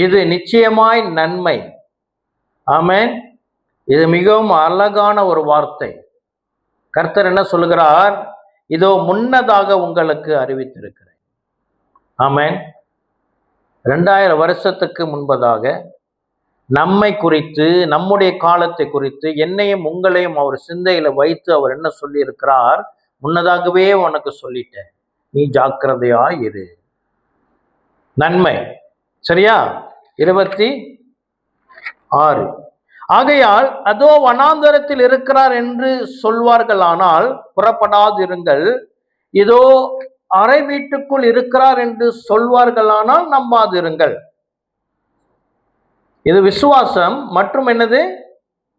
இது நிச்சயமாய் நன்மை. ஆமென். இது மிகவும் அழகான ஒரு வார்த்தை. கர்த்தர் என்ன சொல்லுகிறார்? இதோ முன்னதாக உங்களுக்கு அறிவித்திருக்கிறேன். ஆமென். 2000 வருஷத்துக்கு முன்பதாக நம்மை குறித்து, நம்முடைய காலத்தை குறித்து, என்னையும் உங்களையும் அவர் சிந்தையில வைத்து அவர் என்ன சொல்லி இருக்கிறார்? முன்னதாகவே உனக்கு சொல்லிட்டேன், நீ ஜாக்கிரதையா இரு. நன்மை. சரியா? 26. ஆகையால் அதோ வனாந்தரத்தில் இருக்கிறார் என்று சொல்வார்களானால் புறப்படாதிருங்கள். இதோ அறை வீட்டுக்குள் இருக்கிறார் என்று சொல்வார்களானால் நம்பாதிருங்கள். இது விசுவாசம் மற்றும் என்னது?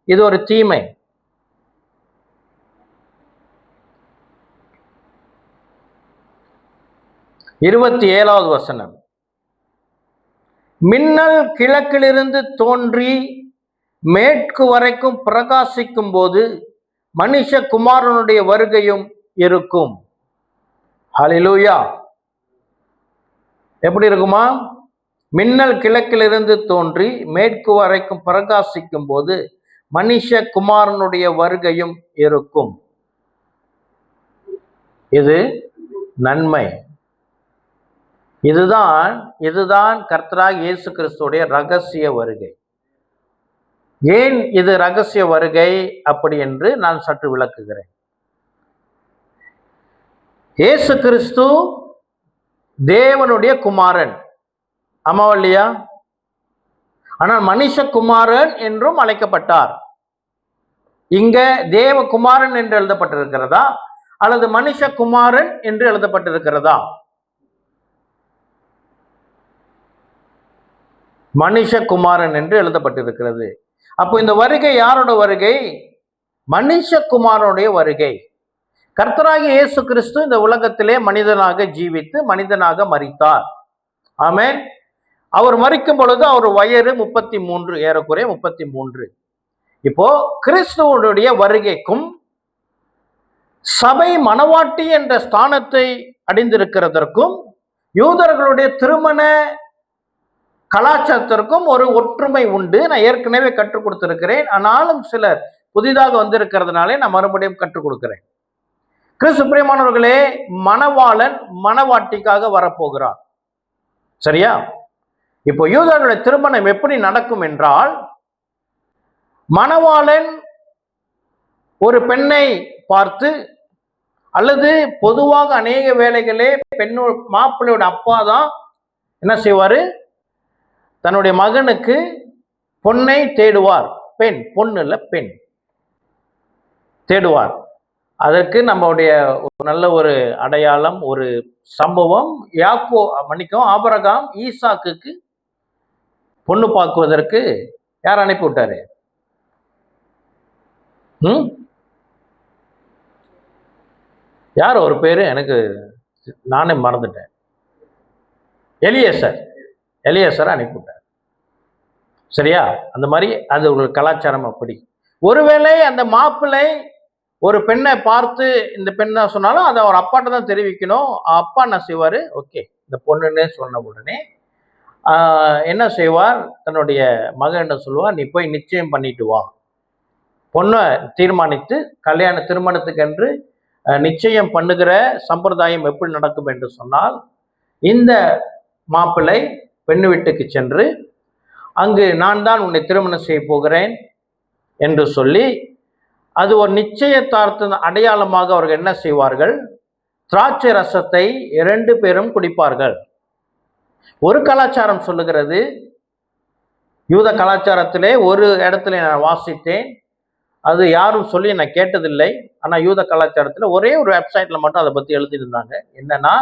இது ஒரு தீமை. இருபத்தி 7வது வசனம். மின்னல் கிழக்கிலிருந்து தோன்றி மேற்கு வரைக்கும் பிரகாசிக்கும் போது மனுஷகுமாரனுடைய வருகையும் இருக்கும். ஹல்லேலூயா. எப்படி இருக்குமா? மின்னல் கிழக்கிலிருந்து தோன்றி மேற்கு வரைக்கும் பிரகாசிக்கும் போது மனுஷகுமாரனுடைய வருகையும் இருக்கும். இது நன்மை. இதுதான் கர்த்தராகிய இயேசு கிறிஸ்துவுடைய ரகசிய வருகை. ஏன் இது ரகசிய வருகை அப்படி என்று நான் சற்று விளக்குகிறேன். இயேசு கிறிஸ்து தேவனுடைய குமாரன், ஆமாவா இல்லையா? ஆனால் மனுஷகுமாரன் என்றும் அழைக்கப்பட்டார். இங்க தேவகுமாரன் என்று எழுதப்பட்டிருக்கிறதா அல்லது மனுஷகுமாரன் என்று எழுதப்பட்டிருக்கிறதா? மனுஷகுமாரன் என்று எழுதப்பட்டிருக்கிறது. அப்போ இந்த வருகை யாரோட வருகை? மனுஷகுமாரனுடைய வருகை. கர்த்தராகிய இயேசு கிறிஸ்து இந்த உலகத்திலே மனிதனாக ஜீவித்து மனிதனாக மரித்தார். ஆமென். அவர் மரிக்கும் பொழுது அவர் வயது 33, ஏறக்குறைய 33. இப்போ கிறிஸ்துவனுடைய வருகைக்கும் சபை மணவாட்டி என்ற ஸ்தானத்தை அடைந்திருக்கிறதற்கும் யூதர்களுடைய திருமண கலாச்சாரத்திற்கும் ஒரு ஒற்றுமை உண்டு. நான் ஏற்கனவே கற்றுக் கொடுத்திருக்கிறேன். ஆனாலும் சிலர் புதிதாக வந்திருக்கிறதுனாலே நான் மறுபடியும் கற்றுக் கொடுக்கிறேன். கிறிஸ்து பிரியமானவர்களே, மணவாளன் மணவாட்டிக்காக வரப்போகிறார். சரியா? இப்போ யூதர்களுடைய திருமணம் எப்படி நடக்கும் என்றால், மணவாளன் ஒரு பெண்ணை பார்த்து, அல்லது பொதுவாக அநேக வேளைகளே மாப்பிள்ளையோட அப்பா தான் என்ன செய்வாரு? தன்னுடைய மகனுக்கு பொண்ணை தேடுவார். பொண்ணு இல்ல, பெண் தேடுவார். அதற்கு நம்மளுடைய நல்ல ஒரு அடையாளம், ஒரு சம்பவம். ஆபிரகாம் ஈசாக்குக்கு பொண்ணு பார்க்குவதற்கு யார் அனுப்பி விட்டாரு? யார் ஒரு பேரு எனக்கு நானே மறந்துட்டேன். எலியேசர் அனுப்பிவிட்டார். சரியா? அந்த மாதிரி அது ஒரு கலாச்சாரம். அப்படி ஒருவேளை அந்த மாப்பிள்ளை ஒரு பெண்ணை பார்த்து இந்த பெண்ணை சொன்னாலும் அதை அவர் அப்பாட்ட தான் தெரிவிக்கணும். அப்பா என்ன செய்வாரு? ஓகே, இந்த பொண்ணுன்னு சொன்ன உடனே என்ன செய்வார்? தன்னுடைய மகன் சொல்லுவார், நீ போய் நிச்சயம் பண்ணிட்டு வா. பொண்ணை தீர்மானித்து திருமணத்துக்கு என்று நிச்சயம் பண்ணுகிற சம்பிரதாயம் எப்படி நடக்கும் என்று சொன்னால், இந்த மாப்பிள்ளை பெண்ணு வீட்டுக்கு சென்று அங்கு நான் தான் உன்னை திருமணம் செய்ய போகிறேன் என்று சொல்லி, அது ஒரு நிச்சயதார்த்த அடையாளமாக அவர்கள் என்ன செய்வார்கள்? திராட்சை ரசத்தை 2 பேரும் குடிப்பார்கள். ஒரு கலாச்சாரம் சொல்லுகிறது, யூத கலாச்சாரத்திலே ஒரு இடத்துல நான் வாசித்தேன், அது யாரும் சொல்லி நான் கேட்டதில்லை. ஆனால் யூத கலாச்சாரத்தில் ஒரே ஒரு வெப்சைட்ல மட்டும் அதை பற்றி எழுதியிருந்தாங்க. என்னன்னா,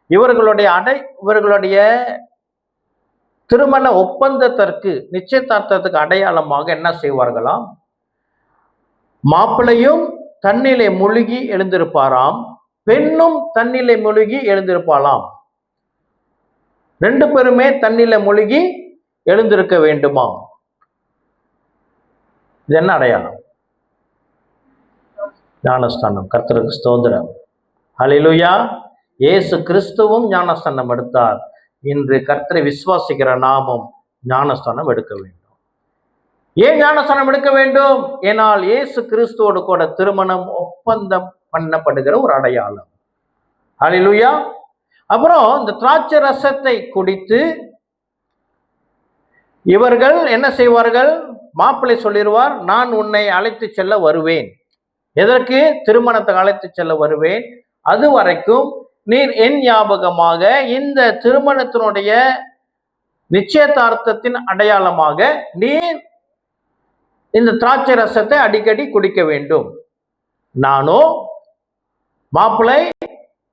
இவர்களுடைய திருமண ஒப்பந்தத்திற்கு நிச்சயதார்த்தத்துக்கு அடையாளமாக என்ன செய்வார்களாம்? மாப்பிள்ளையும் தண்ணிலே முழுகி எழுந்திருப்பாராம், பெண்ணும் தண்ணிலே முழுகி எழுந்திருப்பாளாம். 2 பேருமே தண்ணில முழுகி எழுந்திருக்க வேண்டுமா? இது என்ன அடையாளம்? ஞானஸ்தானம். கர்த்தருக்கு ஸ்தோத்திரம். ஹல்லேலூயா. இயேசு கிறிஸ்துவும் ஞானஸ்தானம் எடுத்தார். இன்று கர்த்தரை விசுவாசிக்கிற நாமும் ஞானஸ்தானம் எடுக்க வேண்டும். ஏன் ஞானஸ்தானம் எடுக்க வேண்டும்? ஏனால் இயேசு கிறிஸ்துவோடு கூட திருமணம் ஒப்பந்தம் பண்ணப்படுகிற ஒரு அடையாளம். ஹல்லேலூயா. அப்புறம் இந்த திராட்சை ரசத்தை குடித்து இவர்கள் என்ன செய்வார்கள்? மாப்பிள்ளை சொல்லிடுவார், நான் உன்னை அழைத்து செல்ல வருவேன். எதற்கு? திருமணத்துக்கு அழைத்து செல்ல வருவேன். அது வரைக்கும் நீர் என் ஞாபகமாக இந்த திருமணத்தினுடைய நிச்சயதார்த்தத்தின் அடையாளமாக நீர் இந்த திராட்சை ரசத்தை அடிக்கடி குடிக்க வேண்டும். நானோ மாப்பிள்ளை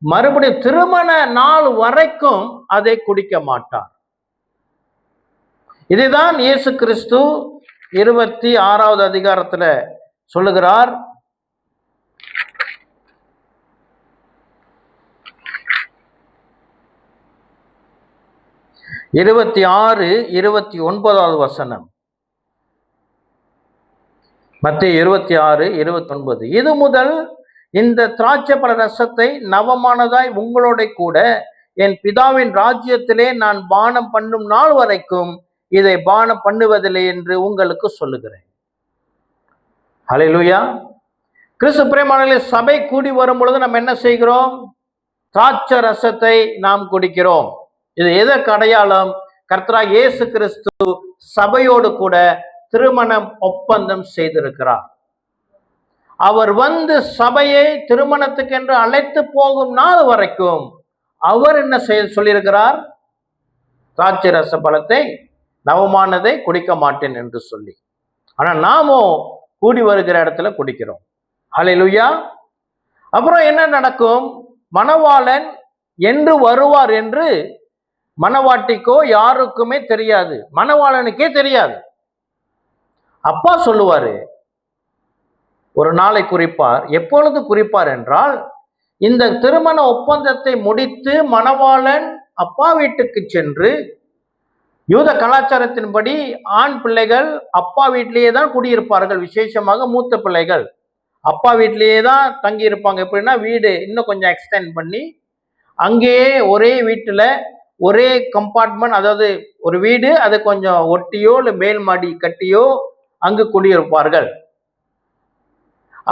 மறுபடியும் திருமண நாள் வரைக்கும் அதை குடிக்க மாட்டார். இதுதான் இயேசு கிறிஸ்து 26வது அதிகாரத்துல சொல்லுகிறார். இருபத்தி 29வது வசனம். மத்தேயு 26:29. இது முதல் இந்த திராட்சை பழ ரசத்தை நவமானதாய் உங்களோட கூட என் பிதாவின் ராஜ்யத்திலே நான் பானம் பண்ணும் நாள் வரைக்கும் இதை பானம் பண்ணுவதில்லை என்று உங்களுக்கு சொல்லுகிறேன். ஹல்லேலூயா. கிறிஸ்து பிரியமானவர்களே, சபை கூடி வரும் பொழுது நம்ம என்ன செய்கிறோம்? திராட்சை ரசத்தை நாம் குடிக்கிறோம். இது எதற்கு அடையாளம்? கர்த்தராகிய இயேசு கிறிஸ்து சபையோடு கூட திருமணம் ஒப்பந்தம் செய்திருக்கிறார். அவர் வந்து சபையை திருமணத்துக்கென்று அழைத்து போகும் நாள் வரைக்கும் அவர் என்ன சொல்லியிருக்கிறார்? திராட்சை ரச பழத்தை நவமானதை குடிக்க மாட்டேன் என்று சொல்லி. ஆனா நாமோ கூடி வருகிற இடத்துல குடிக்கிறோம். ஹல்லேலூயா. அப்புறம் என்ன நடக்கும்? மணவாளன் என்று வருவார் என்று மணவாட்டிக்கோ யாருக்குமே தெரியாது, மணவாளனுக்கே தெரியாது. அப்பா சொல்லுவாரு, ஒரு நாளை குறிப்பார். எப்பொழுது குறிப்பார் என்றால், இந்த திருமண ஒப்பந்தத்தை முடித்து மணவாளன் அப்பா வீட்டுக்கு சென்று, யூத கலாச்சாரத்தின்படி ஆண் பிள்ளைகள் அப்பா வீட்டிலேயே தான் குடியிருப்பார்கள். விசேஷமாக மூத்த பிள்ளைகள் அப்பா வீட்டிலேயே தான் தங்கி இருப்பாங்க. எப்படின்னா, வீடு இன்னும் கொஞ்சம் எக்ஸ்டெண்ட் பண்ணி அங்கேயே ஒரே வீட்டுல ஒரே கம்பார்ட்மெண்ட், அதாவது ஒரு வீடு அது கொஞ்சம் ஒட்டியோ இல்லை மேல் மாடி கட்டியோ அங்கு குடியிருப்பார்கள்.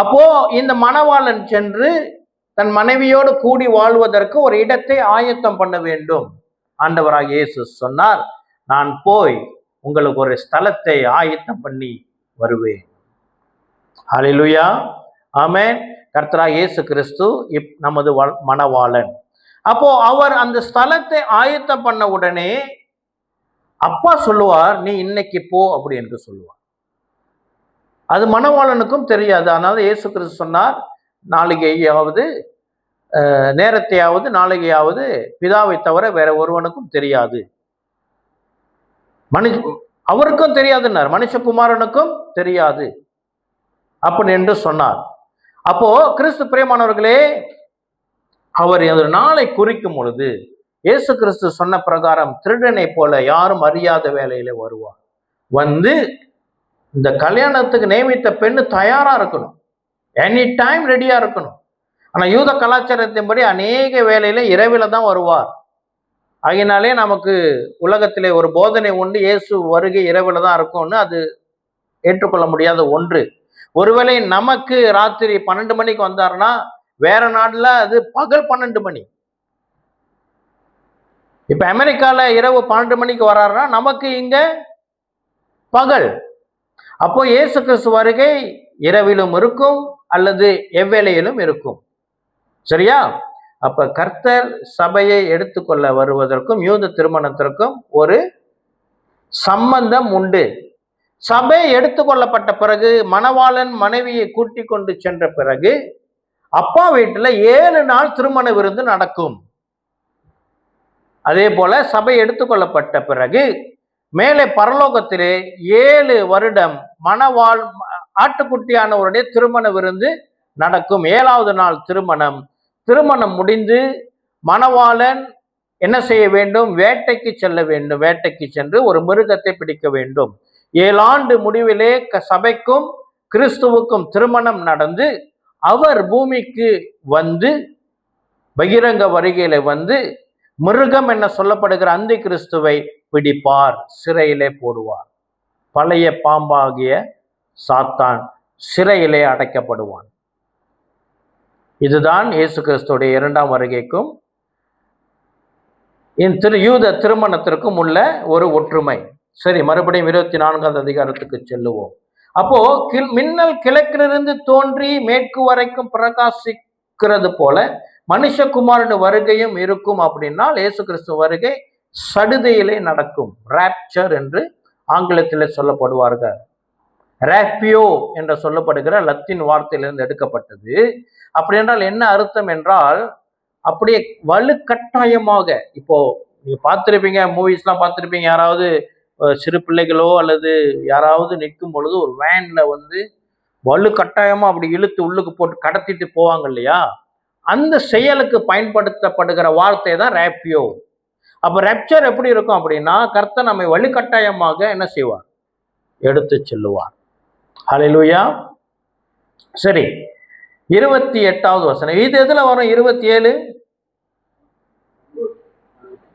அப்போ இந்த மணவாளன் சென்று தன் மனைவியோடு கூடி வாழ்வதற்கு ஒரு இடத்தை ஆயத்தம் பண்ண வேண்டும். ஆண்டவராகிய இயேசு சொன்னார், நான் போய் உங்களுக்கு ஒரு ஸ்தலத்தை ஆயத்தம் பண்ணி வருவேன். ஹல்லேலூயா, ஆமென். கர்த்தராகிய இயேசு கிறிஸ்து நமது மணவாளன். அப்போ அவர் அந்த ஸ்தலத்தை ஆயத்தம் பண்ண உடனே அப்பா சொல்லுவார், நீ இன்னைக்கு போ அப்படி என்று சொல்லுவார். அது மணவாளனுக்கும் தெரியாது. அதனால இயேசு கிறிஸ்து சொன்னார், நாளிகையாவது நேரத்தையாவது நாளிகையாவது பிதாவை தவிர வேற ஒருவனுக்கும் தெரியாது. அவருக்கும் தெரியாதுன்னார், மனுஷகுமாரனுக்கும் தெரியாது அப்படி என்று சொன்னார். அப்போ கிறிஸ்து பிரியமானவர்களே, அவர் ஒரு நாளை குறிக்கும் பொழுது இயேசு கிறிஸ்து சொன்ன பிரகாரம் திருடனை போல யாரும் அறியாத வேலையில வருவார். வந்து இந்த கல்யாணத்துக்கு நியமித்த பெண்ணு தயாரா இருக்கணும், எனி டைம் ரெடியா இருக்கணும். ஆனா யூத கலாச்சாரத்தின்படி அநேக வேலையில இரவில தான் வருவார். ஆகினாலே நமக்கு உலகத்திலே ஒரு போதனை உண்டு, இயேசு வருகை இரவில தான் இருக்கும்னு. அது ஏற்றுக்கொள்ள முடியாத ஒன்று. ஒருவேளை நமக்கு ராத்திரி 12 மணிக்கு வந்தாருன்னா வேற நாடுல அது பகல் 12 மணி. இப்ப அமெரிக்கால இரவு 12 மணிக்கு வர்றாருன்னா நமக்கு இங்க பகல். அப்போ இயேசு கிறிஸ்து வருகை இரவிலும் இருக்கும் அல்லது எவ்வேளையிலும் இருக்கும். சரியா? அப்ப கர்த்தர் சபையை எடுத்துக்கொள்ள வருவதற்கும் யூத திருமணத்திற்கும் ஒரு சம்பந்தம் உண்டு. சபை எடுத்துக்கொள்ளப்பட்ட பிறகு மணவாளன் மனைவியை கூட்டிக் கொண்டு சென்ற பிறகு அப்பா வீட்டுல 7 நாள் திருமண விருந்து நடக்கும். அதே போல சபை எடுத்துக்கொள்ளப்பட்ட பிறகு மேலே பரலோகத்திலே 7 வருடம் மணவாள் ஆட்டுக்குட்டியானவருடைய திருமண விருந்து நடக்கும். 7வது நாள் திருமணம் முடிந்து மணவாளன் என்ன செய்ய வேண்டும்? வேட்டைக்கு செல்ல வேண்டும். வேட்டைக்கு சென்று ஒரு மிருகத்தை பிடிக்க வேண்டும். 7 ஆண்டு முடிவிலே சபைக்கும் கிறிஸ்துவுக்கும் திருமணம் நடந்து அவர் பூமிக்கு வந்து பகிரங்க வருகையில வந்து மிருகம் என்ன சொல்லப்படுகிற அந்தி கிறிஸ்துவை பிடிப்பார், சிறையிலே போடுவார். பழைய பாம்பாகிய சாத்தான் சிறையிலே அடைக்கப்படுவான். இதுதான் இயேசு கிறிஸ்துடைய 2ஆம் வருகைக்கும் யூத திருமணத்திற்கும் உள்ள ஒரு ஒற்றுமை. சரி, மறுபடியும் 24வது அதிகாரத்துக்கு செல்லுவோம். அப்போ மின்னல் கிழக்கிலிருந்து தோன்றி மேற்கு வரைக்கும் பிரகாசிக்கிறது போல மனுஷகுமாரன் வருகையும் இருக்கும். அப்படின்னா இயேசு கிறிஸ்து வருகை சடுதியிலே நடக்கும். ராப்சர் என்று ஆங்கிலத்தில் சொல்லப்படுவார்கள். ராப்பியோ என்று சொல்லப்படுகிற லத்தீன் வார்த்தையிலிருந்து எடுக்கப்பட்டது. அப்படி என்றால் என்ன அர்த்தம் என்றால், அப்படியே வலுக்கட்டாயமாக, இப்போ நீங்க பார்த்துருப்பீங்க, மூவிஸ்லாம் பார்த்துருப்பீங்க, யாராவது சிறு பிள்ளைகளோ அல்லது யாராவது நிற்கும் பொழுது ஒரு வேன்ல வந்து வலுக்கட்டாயமா அப்படி இழுத்து உள்ளுக்கு போட்டு கடத்திட்டு போவாங்க இல்லையா? அந்த செயலுக்கு பயன்படுத்தப்படுகிற வார்த்தை தான் ராப்பியோ. அப்ப ராப்சர் எப்படி இருக்கும் அப்படின்னா, கர்த்தர் நம்மை வலுக்கட்டாயமாக என்ன செய்வார்? எடுத்து செல்லுவார். ஹல்லேலூயா. சரி, 28வது வசனம். இது எதுல வரும்? 27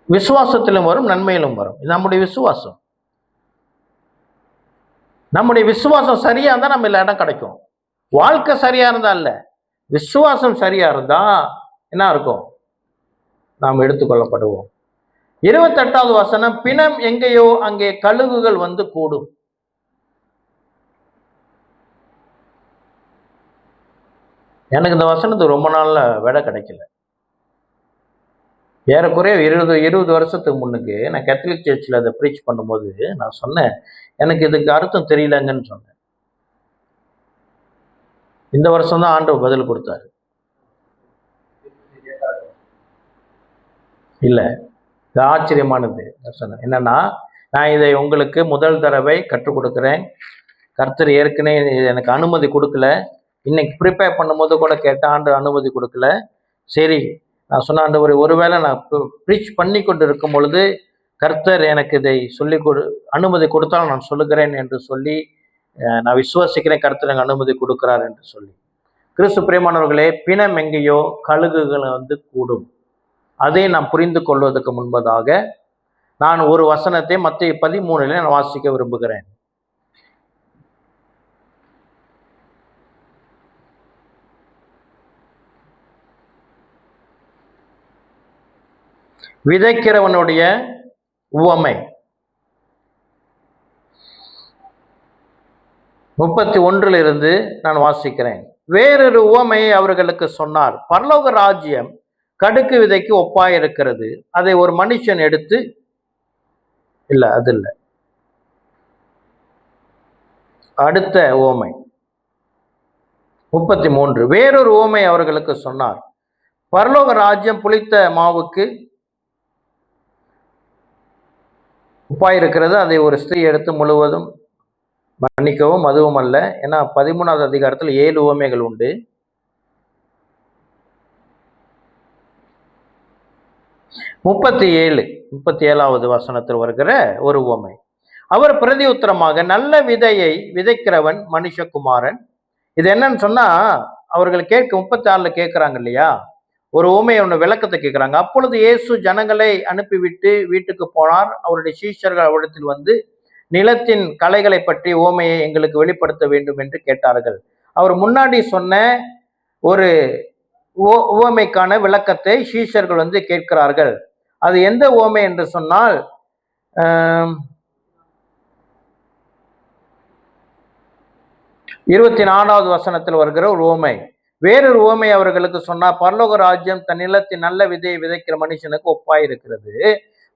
விசுவாசத்திலும் வரும், நன்மையிலும் வரும். இது நம்முடைய விசுவாசம். நம்முடைய விசுவாசம் சரியா இருந்தா நம்ம இல்ல இடம் கிடைக்கும். வாழ்க்கை சரியா இருந்தா இல்ல, விசுவாசம் சரியா இருந்தா என்ன இருக்கும்? நாம் எடுத்துக்கொள்ளப்படுவோம். 28வது வசனம். பிணம் எங்கேயோ அங்கே கழுகுகள் வந்து கூடும். எனக்கு இந்த வசனத்துக்கு ரொம்ப நாள்ல விடை கிடைக்கல. ஏறக்குறைய 20 வருஷத்துக்கு முன்னுக்கு நான் கேத்தலிக் சர்ச்சில் அதை ப்ரீச் பண்ணும்போது நான் சொன்னேன், எனக்கு இதுக்கு அர்த்தம் தெரியலங்கன்னு சொன்னேன். இந்த வருஷம் தான் ஆண்டவர் பதில் கொடுத்தாரு. இல்லை, இது ஆச்சரியமானது. சொன்னேன் என்னன்னா, நான் இதை உங்களுக்கு முதல் தடவை கற்றுக் கொடுக்குறேன். கர்த்தர் ஏற்கனவே எனக்கு அனுமதி கொடுக்கல. இன்னைக்கு ப்ரிப்பேர் பண்ணும்போது கூட கேட்ட ஆண்டு அனுமதி கொடுக்கல. சரி, நான் சொன்ன ஆண்டவர், ஒருவேளை நான் ப்ரீச் பண்ணி கொண்டு இருக்கும் பொழுது கர்த்தர் எனக்கு இதை அனுமதி கொடுத்தாலும் நான் சொல்லுகிறேன் என்று சொல்லி நான் விசுவாசிக்கிறேன். கர்த்தர் எனக்கு அனுமதி கொடுக்கிறார் என்று சொல்லி. கிறிஸ்து பிரியமானவர்களே, பிணம் எங்கேயோ கழுகுகளை கூடும். அதை நாம் புரிந்து கொள்வதற்கு முன்பதாக நான் ஒரு வசனத்தை மத்தேயு 13 நான் வாசிக்க விரும்புகிறேன். விதைக்கிறவனுடைய உவமை 31 நான் வாசிக்கிறேன். வேறொரு உவமையை அவர்களுக்கு சொன்னார். பரலோக ராஜ்யம் கடுக்கு விதைக்கு ஒப்பாயிருக்கிறது. அதை ஒரு மனுஷன் எடுத்து அடுத்த உவமை 33. வேறொரு உவமை அவர்களுக்கு சொன்னார். பரலோக ராஜ்யம் புளித்த மாவுக்கு ஒப்பாயிருக்கிறது. அதை ஒரு ஸ்திரீ எடுத்து முழுவதும் மன்னிக்கவும், அதுவும் அல்ல. ஏன்னா 13வது அதிகாரத்தில் 7 உவமைகள் உண்டு. 37வது வசனத்தில் வருகிற ஒரு உவமை. அவர் பிரதி உத்தரமாக, நல்ல விதையை விதைக்கிறவன் மனுஷகுமாரன். இது என்னன்னு சொன்னா, அவர்கள் 36 கேட்கிறாங்க இல்லையா, ஒரு உவமையை ஒன்று விளக்கத்தை கேட்கிறாங்க. அப்பொழுது இயேசு ஜனங்களை அனுப்பிவிட்டு வீட்டுக்கு போனார். அவருடைய சீஷர்கள் அவரிடத்தில் நிலத்தின் களைகளை பற்றி உவமையை எங்களுக்கு வெளிப்படுத்த வேண்டும் என்று கேட்டார்கள். அவர் முன்னாடி சொன்ன ஒரு உவமைக்கான விளக்கத்தை சீஷர்கள் கேட்கிறார்கள். அது எந்த உவமை என்று சொன்னால், 24வது வசனத்தில் வருகிற ஒரு உவமை. வேறொரு உவமை அவர்களுக்கு சொன்னார். பரலோக ராஜ்யம் தன் நிலத்தின் நல்ல விதையை விதைக்கிற மனுஷனுக்கு ஒப்பாயிருக்கிறது.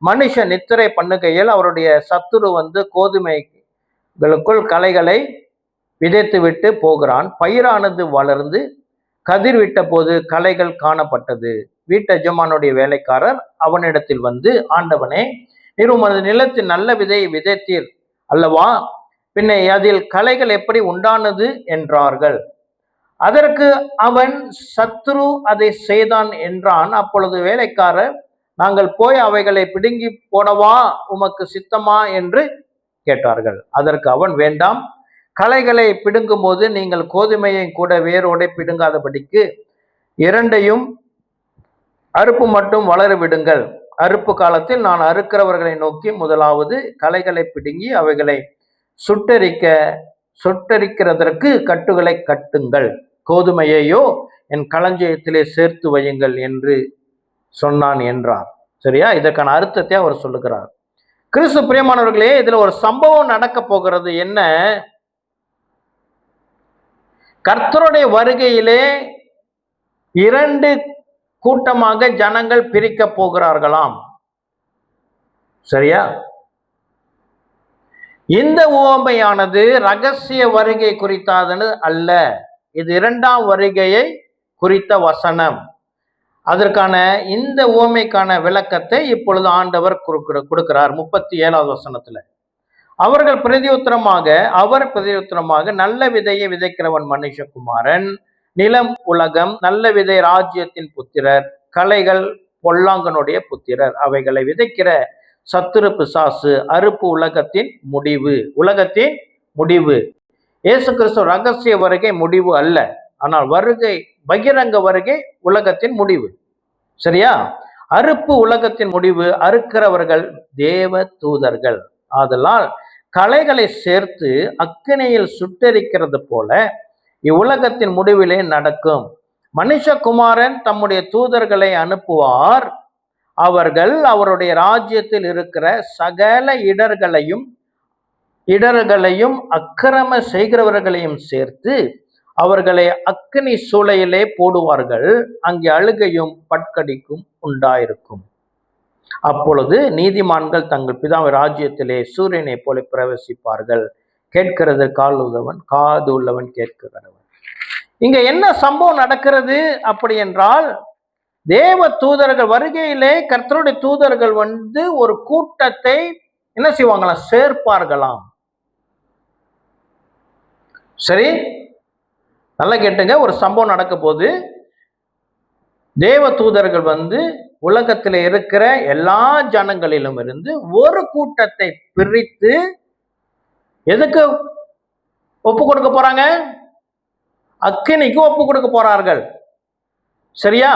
மனுஷன் நித்திரை பண்ணுகையில் அவருடைய சத்துரு கோதுமைகளுக்குள் களைகளை விதைத்து விட்டு போகிறான். பயிரானது வளர்ந்து கதிர் விட்ட போது களைகள் காணப்பட்டது. வீட்டு எஜமானுடைய வேலைக்காரர் அவனிடத்தில் ஆண்டவனே, நீர் உமது நிலத்தின் நல்ல விதையை விதைத்தீர் அல்லவா, பின்ன அதில் களைகள் எப்படி உண்டானது என்றார்கள். அதற்கு அவன், சத்துரு அதை செய்தான் என்றான். அப்பொழுது வேலைக்காரர், நாங்கள் போய் அவைகளை பிடுங்கி போடவா உமக்கு சித்தமா என்று கேட்டார்கள். அதற்கு அவன், வேண்டாம், களைகளை பிடுங்கும் போது நீங்கள் கோதுமையை கூட வேரோட பிடுங்காதபடிக்கு இரண்டையும் அறுப்பு மட்டும் வளர விடுங்கள். அறுப்பு காலத்தில் நான் அறுக்கிறவர்களை நோக்கி, முதலாவது களைகளை பிடுங்கி அவைகளை சுட்டரிக்கிறதற்கு கட்டுகளை கட்டுங்கள், கோதுமையையோ என் களஞ்சியத்திலே சேர்த்து வையுங்கள் என்று சொன்னான் என்றார். சரியா? இதற்கான அர்த்தத்தை அவர் சொல்லுகிறார். கிறிஸ்து பிரியமானவர்களே, இதுல ஒரு சம்பவம் நடக்க போகிறது. என்ன? கர்த்தருடைய வருகையிலே 2 கூட்டமாக ஜனங்கள் பிரிக்க போகிறார்களாம். சரியா? இந்த உவமையானது ரகசிய வருகை குறித்தாதது அல்ல. இது 2ஆம் வருகையை குறித்த வசனம். அதற்கான இந்த உவமைக்கான விளக்கத்தை இப்பொழுது ஆண்டவர் கொடுக்கிறார் 37வது வசனத்துல. அவர் பிரதியுத்தரமாக, நல்ல விதையை விதைக்கிறவன் மனுஷகுமாரன், நிலம் உலகம், நல்ல விதை ராஜ்யத்தின் புத்திரர், களைகள் பொல்லாங்கனுடைய புத்திரர், அவைகளை விதைக்கிற சத்துரு பிசாசு, அறுப்பு உலகத்தின் முடிவு. இயேசு கிறிஸ்து ரகசிய வருகை முடிவு அல்ல, ஆனால் வருகை, பகிரங்க வருகை உலகத்தின் முடிவு. சரியா? அறுப்பு உலகத்தின் முடிவு. அறுக்கிறவர்கள் தேவ தூதர்கள். ஆதலால் களைகளை சேர்த்து அக்கினியில் சுட்டரிக்கிறது போல இவ்வுலகத்தின் முடிவிலே நடக்கும். மனுஷகுமாரன் தம்முடைய தூதர்களை அனுப்புவார். அவர்கள் அவருடைய ராஜ்யத்தில் இருக்கிற சகல இடர்களையும் அக்கிரம செய்கிறவர்களையும் சேர்த்து அவர்களை அக்கினி சூளையிலே போடுவார்கள், அங்கே அழுகையும் பட்கடிக்கும் உண்டாயிருக்கும். அப்பொழுது நீதிமான்கள் தங்கள் பிதாவின் ராஜ்யத்திலே சூரியனை போல பிரவேசிப்பார்கள். கேட்கிறது காது உள்ளவன் கேட்கிறவன். இங்க என்ன சம்பவம் நடக்கிறது அப்படி என்றால், தேவ தூதர்கள் வருகையிலே கர்த்தருடைய தூதர்கள் ஒரு கூட்டத்தை என்ன செய்வாங்களாம்? சேர்ப்பார்களாம். சரி, நல்லா கேட்டுங்க. ஒரு சம்பவம் நடக்க போது தேவ தூதர்கள் உலகத்தில் இருக்கிற எல்லா ஜனங்களிலும் இருந்து ஒரு கூட்டத்தை பிரித்து எதுக்கு ஒப்பு கொடுக்க போறாங்க? அக்கினிக்கு ஒப்பு கொடுக்க போறார்கள். சரியா?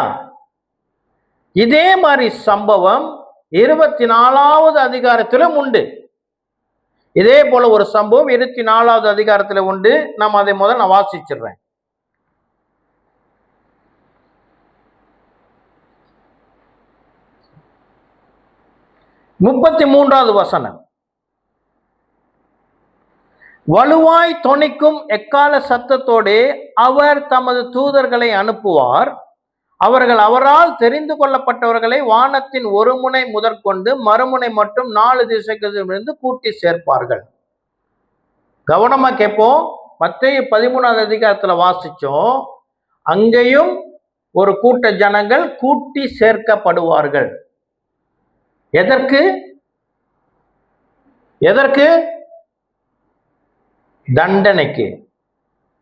இதே மாதிரி சம்பவம் 24வது அதிகாரத்திலும் உண்டு. இதே போல ஒரு சம்பவம் 24வது அதிகாரத்துல உண்டு. நாம் அதை முதல் நான் வாசிச்சிடுறேன். 33வது வசனம். வலுவாய் தொனிக்கும் எக்கால சத்தத்தோடே அவர் தமது தூதர்களை அனுப்புவார். அவர்கள் அவரால் தெரிந்து கொள்ளப்பட்டவர்களை வானத்தின் ஒரு முனை முதற்கொண்டு மறுமுனை மட்டும் 4 திசைகளிலிருந்து கூட்டி சேர்ப்பார்கள். கவனமா கேட்போம். மத்தேயு 13வது அதிகாரத்துல வாசிச்சோம். அங்கேயும் ஒரு கூட்ட ஜனங்கள் கூட்டி சேர்க்கப்படுவார்கள். எதற்கு?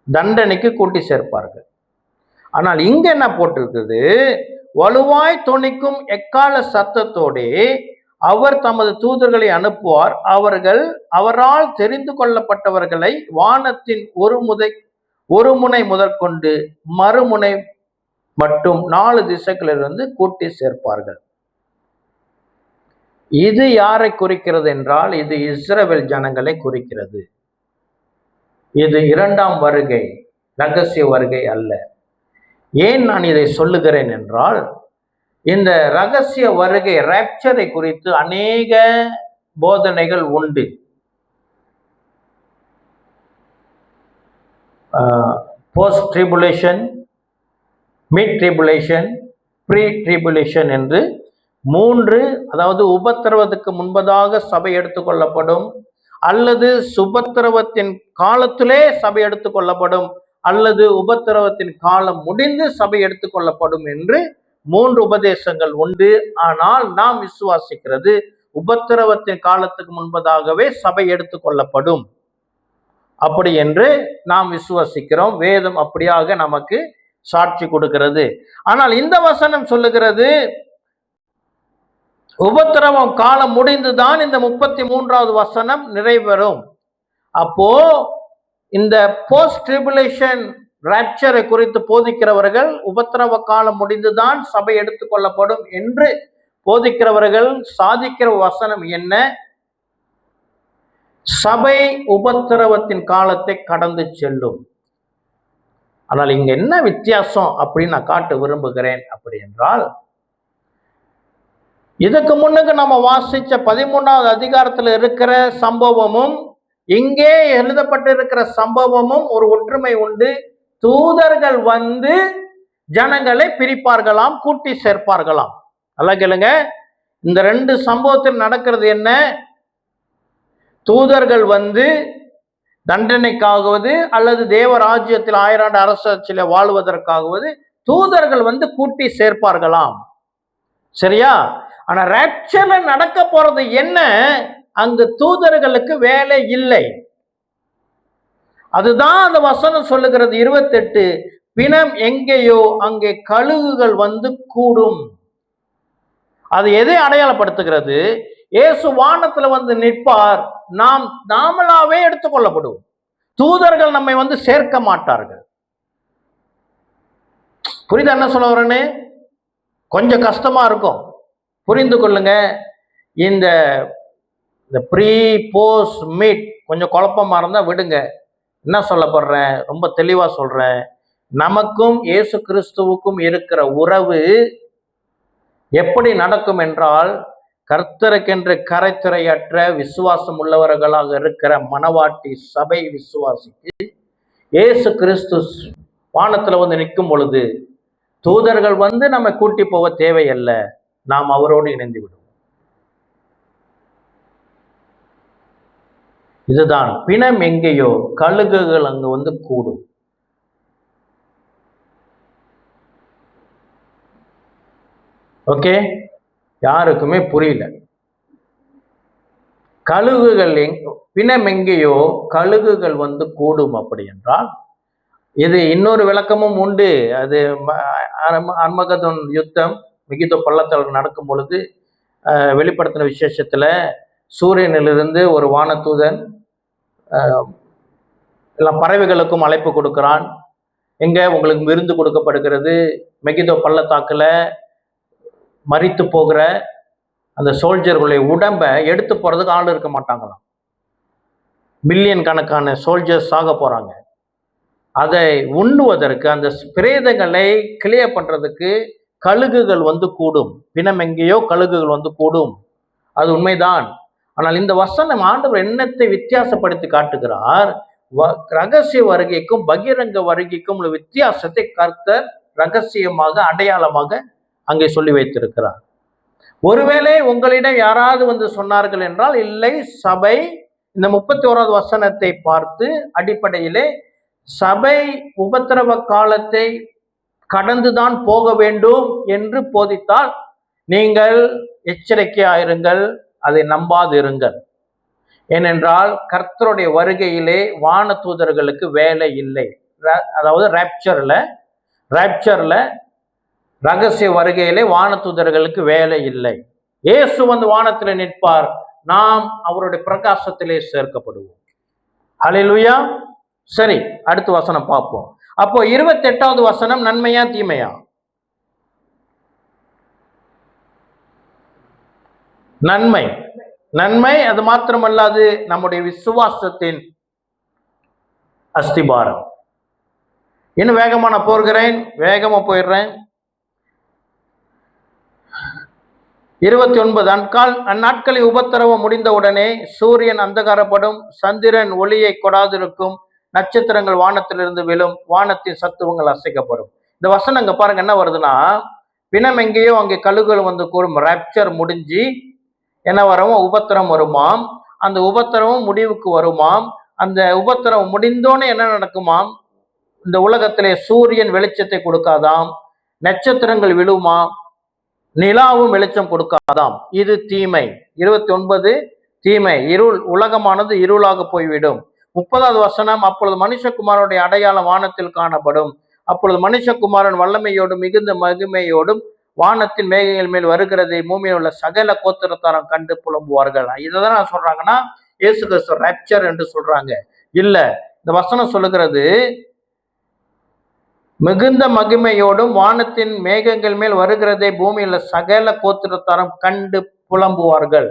தண்டனைக்கு கூட்டி சேர்ப்பார்கள். ஆனால் இங்க என்ன போட்டிருக்குது? வலுவாய் தொனிக்கும் எக்கால சத்தத்தோடே அவர் தமது தூதர்களை அனுப்புவார். அவர்கள் அவரால் தெரிந்து கொள்ளப்பட்டவர்களை வானத்தின் ஒரு முனை முதற்கொண்டு மறுமுனை மட்டும் 4 திசைகளிலிருந்து கூட்டி சேர்ப்பார்கள். இது யாரை குறிக்கிறது என்றால், இது இஸ்ரவேல் ஜனங்களை குறிக்கிறது. இது 2ஆம் வருகை, ரகசிய வருகை அல்ல. ஏன் நான் இதை சொல்லுகிறேன் என்றால், இந்த ரகசிய வருகை ராப்சரை குறித்து அநேக போதனைகள் உண்டு. Post tribulation, mid tribulation, pre tribulation என்று 3, அதாவது உபத்திரவத்துக்கு முன்பதாக சபை எடுத்துக்கொள்ளப்படும், அல்லது சுபத்திரவத்தின் காலத்திலே சபை எடுத்துக்கொள்ளப்படும், அல்லது உபத்திரவத்தின் காலம் முடிந்து சபை எடுத்துக்கொள்ளப்படும் என்று 3 உபதேசங்கள் உண்டு. ஆனால் நாம் விசுவாசிக்கிறது உபத்திரவத்தின் காலத்துக்கு முன்பதாகவே சபை எடுத்துக்கொள்ளப்படும் அப்படி என்று நாம் விசுவாசிக்கிறோம். வேதம் அப்படியாக நமக்கு சாட்சி கொடுக்கிறது. ஆனால் இந்த வசனம் சொல்லுகிறது, உபத்திரவம் காலம் முடிந்துதான் இந்த 33வது வசனம் நிறைவேறும். அப்போ இந்த போஸ்ட் ட்ரிபுலேஷன் ராப்சரை குறித்து போதிக்கிறவர்கள் உபத்திரவ காலம் முடிந்துதான் சபை எடுத்துக்கொள்ளப்படும் என்று போதிக்கிறவர்கள் சாதிக்கிற வசனம் என்ன? சபை உபத்திரவத்தின் காலத்தை கடந்து செல்லும். ஆனால் இங்க என்ன வித்தியாசம் அப்படின்னு நான் காட்ட விரும்புகிறேன். அப்படி என்றால், இதுக்கு முன்னுக்கு நம்ம வாசிச்ச 13வது அதிகாரத்தில் இருக்கிற சம்பவமும் இங்கே எழுதப்பட்டிருக்கிற சம்பவமும் ஒரு ஒற்றுமை உண்டு. தூதர்கள் ஜனங்களை பிரிப்பார்களாம், கூட்டி சேர்ப்பார்களாம். நல்லா கேளுங்க. இந்த 2 சம்பவத்தில் நடக்கிறது என்ன? தூதர்கள் தண்டனைக்காகவது அல்லது தேவராஜ்யத்தில் 1000 ஆண்டு அரசாட்சியில வாழ்வதற்காகவது தூதர்கள் கூட்டி சேர்ப்பார்களாம். சரியா? ஆனா ராப்சர்ல நடக்க போறது என்ன? அங்கு தூதர்களுக்கு வேலை இல்லை. அதுதான் அந்த வசனம் சொல்லுகிறது 28. பிணம் எங்கேயோ அங்கே கழுகுகள் கூடும். அது எதை அடையாளப்படுத்துகிறது? இயேசு வானத்துல நிற்பார், நாமளாவே எடுத்துக்கொள்ளப்படுவோம். தூதர்கள் நம்மை சேர்க்க மாட்டார்கள். புரியுதா என்ன சொல்ல வரேன்னு? கொஞ்சம் கஷ்டமா இருக்கும், புரிந்து கொள்ளுங்க. இந்த ப்ரீ போஸ்ட் மிட் கொஞ்சம் குழப்பமா இருந்தா விடுங்க. என்ன சொல்லப்படுறேன்? ரொம்ப தெளிவா சொல்றேன். நமக்கும் இயேசு கிறிஸ்துவுக்கும் இருக்கிற உறவு எப்படி நடக்கும் என்றால், கர்த்தருக்கென்று கரைத்துறையற்ற விசுவாசம் உள்ளவர்களாக இருக்கிற மனவாட்டி சபை விசுவாசிக்கு இயேசு கிறிஸ்து வானத்துல வந்து நிற்கும் பொழுது தூதர்கள் வந்து நம்ம கூட்டி போக தேவையல்ல, நாம் அவரோடு இணைந்து விடுவோம். இதுதான் பிணம் எங்கேயோ கழுகுகள் அங்க வந்து கூடும். ஓகே, யாருக்குமே புரியல. கழுகுகள் பிணம் எங்கேயோ கழுகுகள் வந்து கூடும் அப்படி என்றால், இது இன்னொரு விளக்கமும் உண்டு. அது அர்மகதோன் யுத்தம் மிகிதோ பள்ளத்தாக்கு நடக்கும் பொழுது வெளிப்படுத்தின விசேஷத்துல சூரியனிலிருந்து ஒரு வானதூதன் எல்லா பறவைகளுக்கும் அழைப்பு கொடுக்கிறான். எங்க உங்களுக்கு விருந்து கொடுக்கப்படுகிறது. மெகிதோ பள்ளத்தாக்குல மரித்து போகிற அந்த சோல்ஜர்களுடைய உடம்பை எடுத்து போறதுக்கு ஆள் இருக்க மாட்டாங்களாம். மில்லியன் கணக்கான சோல்ஜர்ஸ் ஆக போறாங்க. அதை உண்ணுவதற்கு, அந்த பிரேதங்களை கிளியர் பண்றதுக்கு கழுகுகள் வந்து கூடும். பிணம் எங்கேயோ கழுகுகள் வந்து கூடும், அது உண்மைதான். ஆனால் இந்த வசனம் ஆண்டவர் எண்ணத்தை வித்தியாசப்படுத்தி காட்டுகிறார். ரகசிய வருகைக்கும் பகிரங்க வருகைக்கும் உள்ள வித்தியாசத்தை கர்த்தர் ரகசியமாக அடையாளமாக அங்கே சொல்லி வைத்திருக்கிறார். ஒருவேளை உங்களிடம் யாராவது வந்து சொன்னார்கள் என்றால், இல்லை, சபை இந்த 31வது வசனத்தை பார்த்து அடிப்படையிலே சபை உபத்திரவ காலத்தை கடந்துதான் போக வேண்டும் என்று போதித்தால் நீங்கள் எச்சரிக்கையாயிருங்கள், அதை நம்பாதிருங்கள். ஏனென்றால் கர்த்தருடைய வருகையிலே வான தூதர்களுக்கு வேலை இல்லை. அதாவது ராப்சர்ல ரகசிய வருகையிலே வான தூதர்களுக்கு வேலை இல்லை. இயேசு வந்து வானத்தில் நிற்பார், நாம் அவருடைய பிரகாசத்திலே சேர்க்கப்படுவோம். ஹல்லேலூயா. சரி, அடுத்த வசனம் பார்ப்போம். அப்போ 28வது வசனம் நன்மையா தீமையா? நன்மை. நன்மை. அது மாத்திரமல்லாது நம்முடைய விசுவாசத்தின் அஸ்திபாரம். இன்னும் வேகமா நான் போகிறேன், வேகமா போயிடுறேன். 29 அந்நாட்களில் உபத்திரவம் முடிந்தவுடனே சூரியன் அந்தகாரப்படும், சந்திரன் ஒளியை கொடாதிருக்கும், நட்சத்திரங்கள் வானத்திலிருந்து விழும், வானத்தின் சத்துவங்கள் அசைக்கப்படும். இந்த வசனம் அங்க பாருங்க என்ன வருதுன்னா, பிணம் எங்கேயோ அங்கே கழுகுகள் வந்து கூடும். ராப்சர் முடிஞ்சு என்ன வரவும் உபத்திரம் வருமாம். அந்த உபத்திரமும் முடிவுக்கு வருமாம். அந்த உபத்திரம் முடிந்தோன்னு என்ன நடக்குமாம், இந்த உலகத்திலே சூரியன் வெளிச்சத்தை கொடுக்காதாம், நட்சத்திரங்கள் விழுமாம், நிலாவும் வெளிச்சம் கொடுக்காதாம். இது தீமை. 29 தீமை. இருள், உலகமானது இருளாக போய்விடும். 30வது வசனம், அப்பொழுது மனுஷகுமாரனுடைய அடையாளம் வானத்தில் காணப்படும். அப்பொழுது மனுஷகுமாரன் வல்லமையோடும் மிகுந்த மகிமையோடும் வானத்தின் மேகங்கள் மேல் வருகிறதை பூமியில் உள்ள சகல கோத்திரத்தாரம் கண்டு புலம்புவார்கள். இதைதான் நான் சொல்றாங்கன்னா இயேசு கிறிஸ்து ராப்சர் என்று சொல்றாங்க. இல்ல, இந்த வசனம் சொல்லுகிறது மிகுந்த மகிமையோடும் வானத்தின் மேகங்கள் மேல் வருகிறதை பூமியில் சகல கோத்திரத்தாரம் கண்டு புலம்புவார்கள்.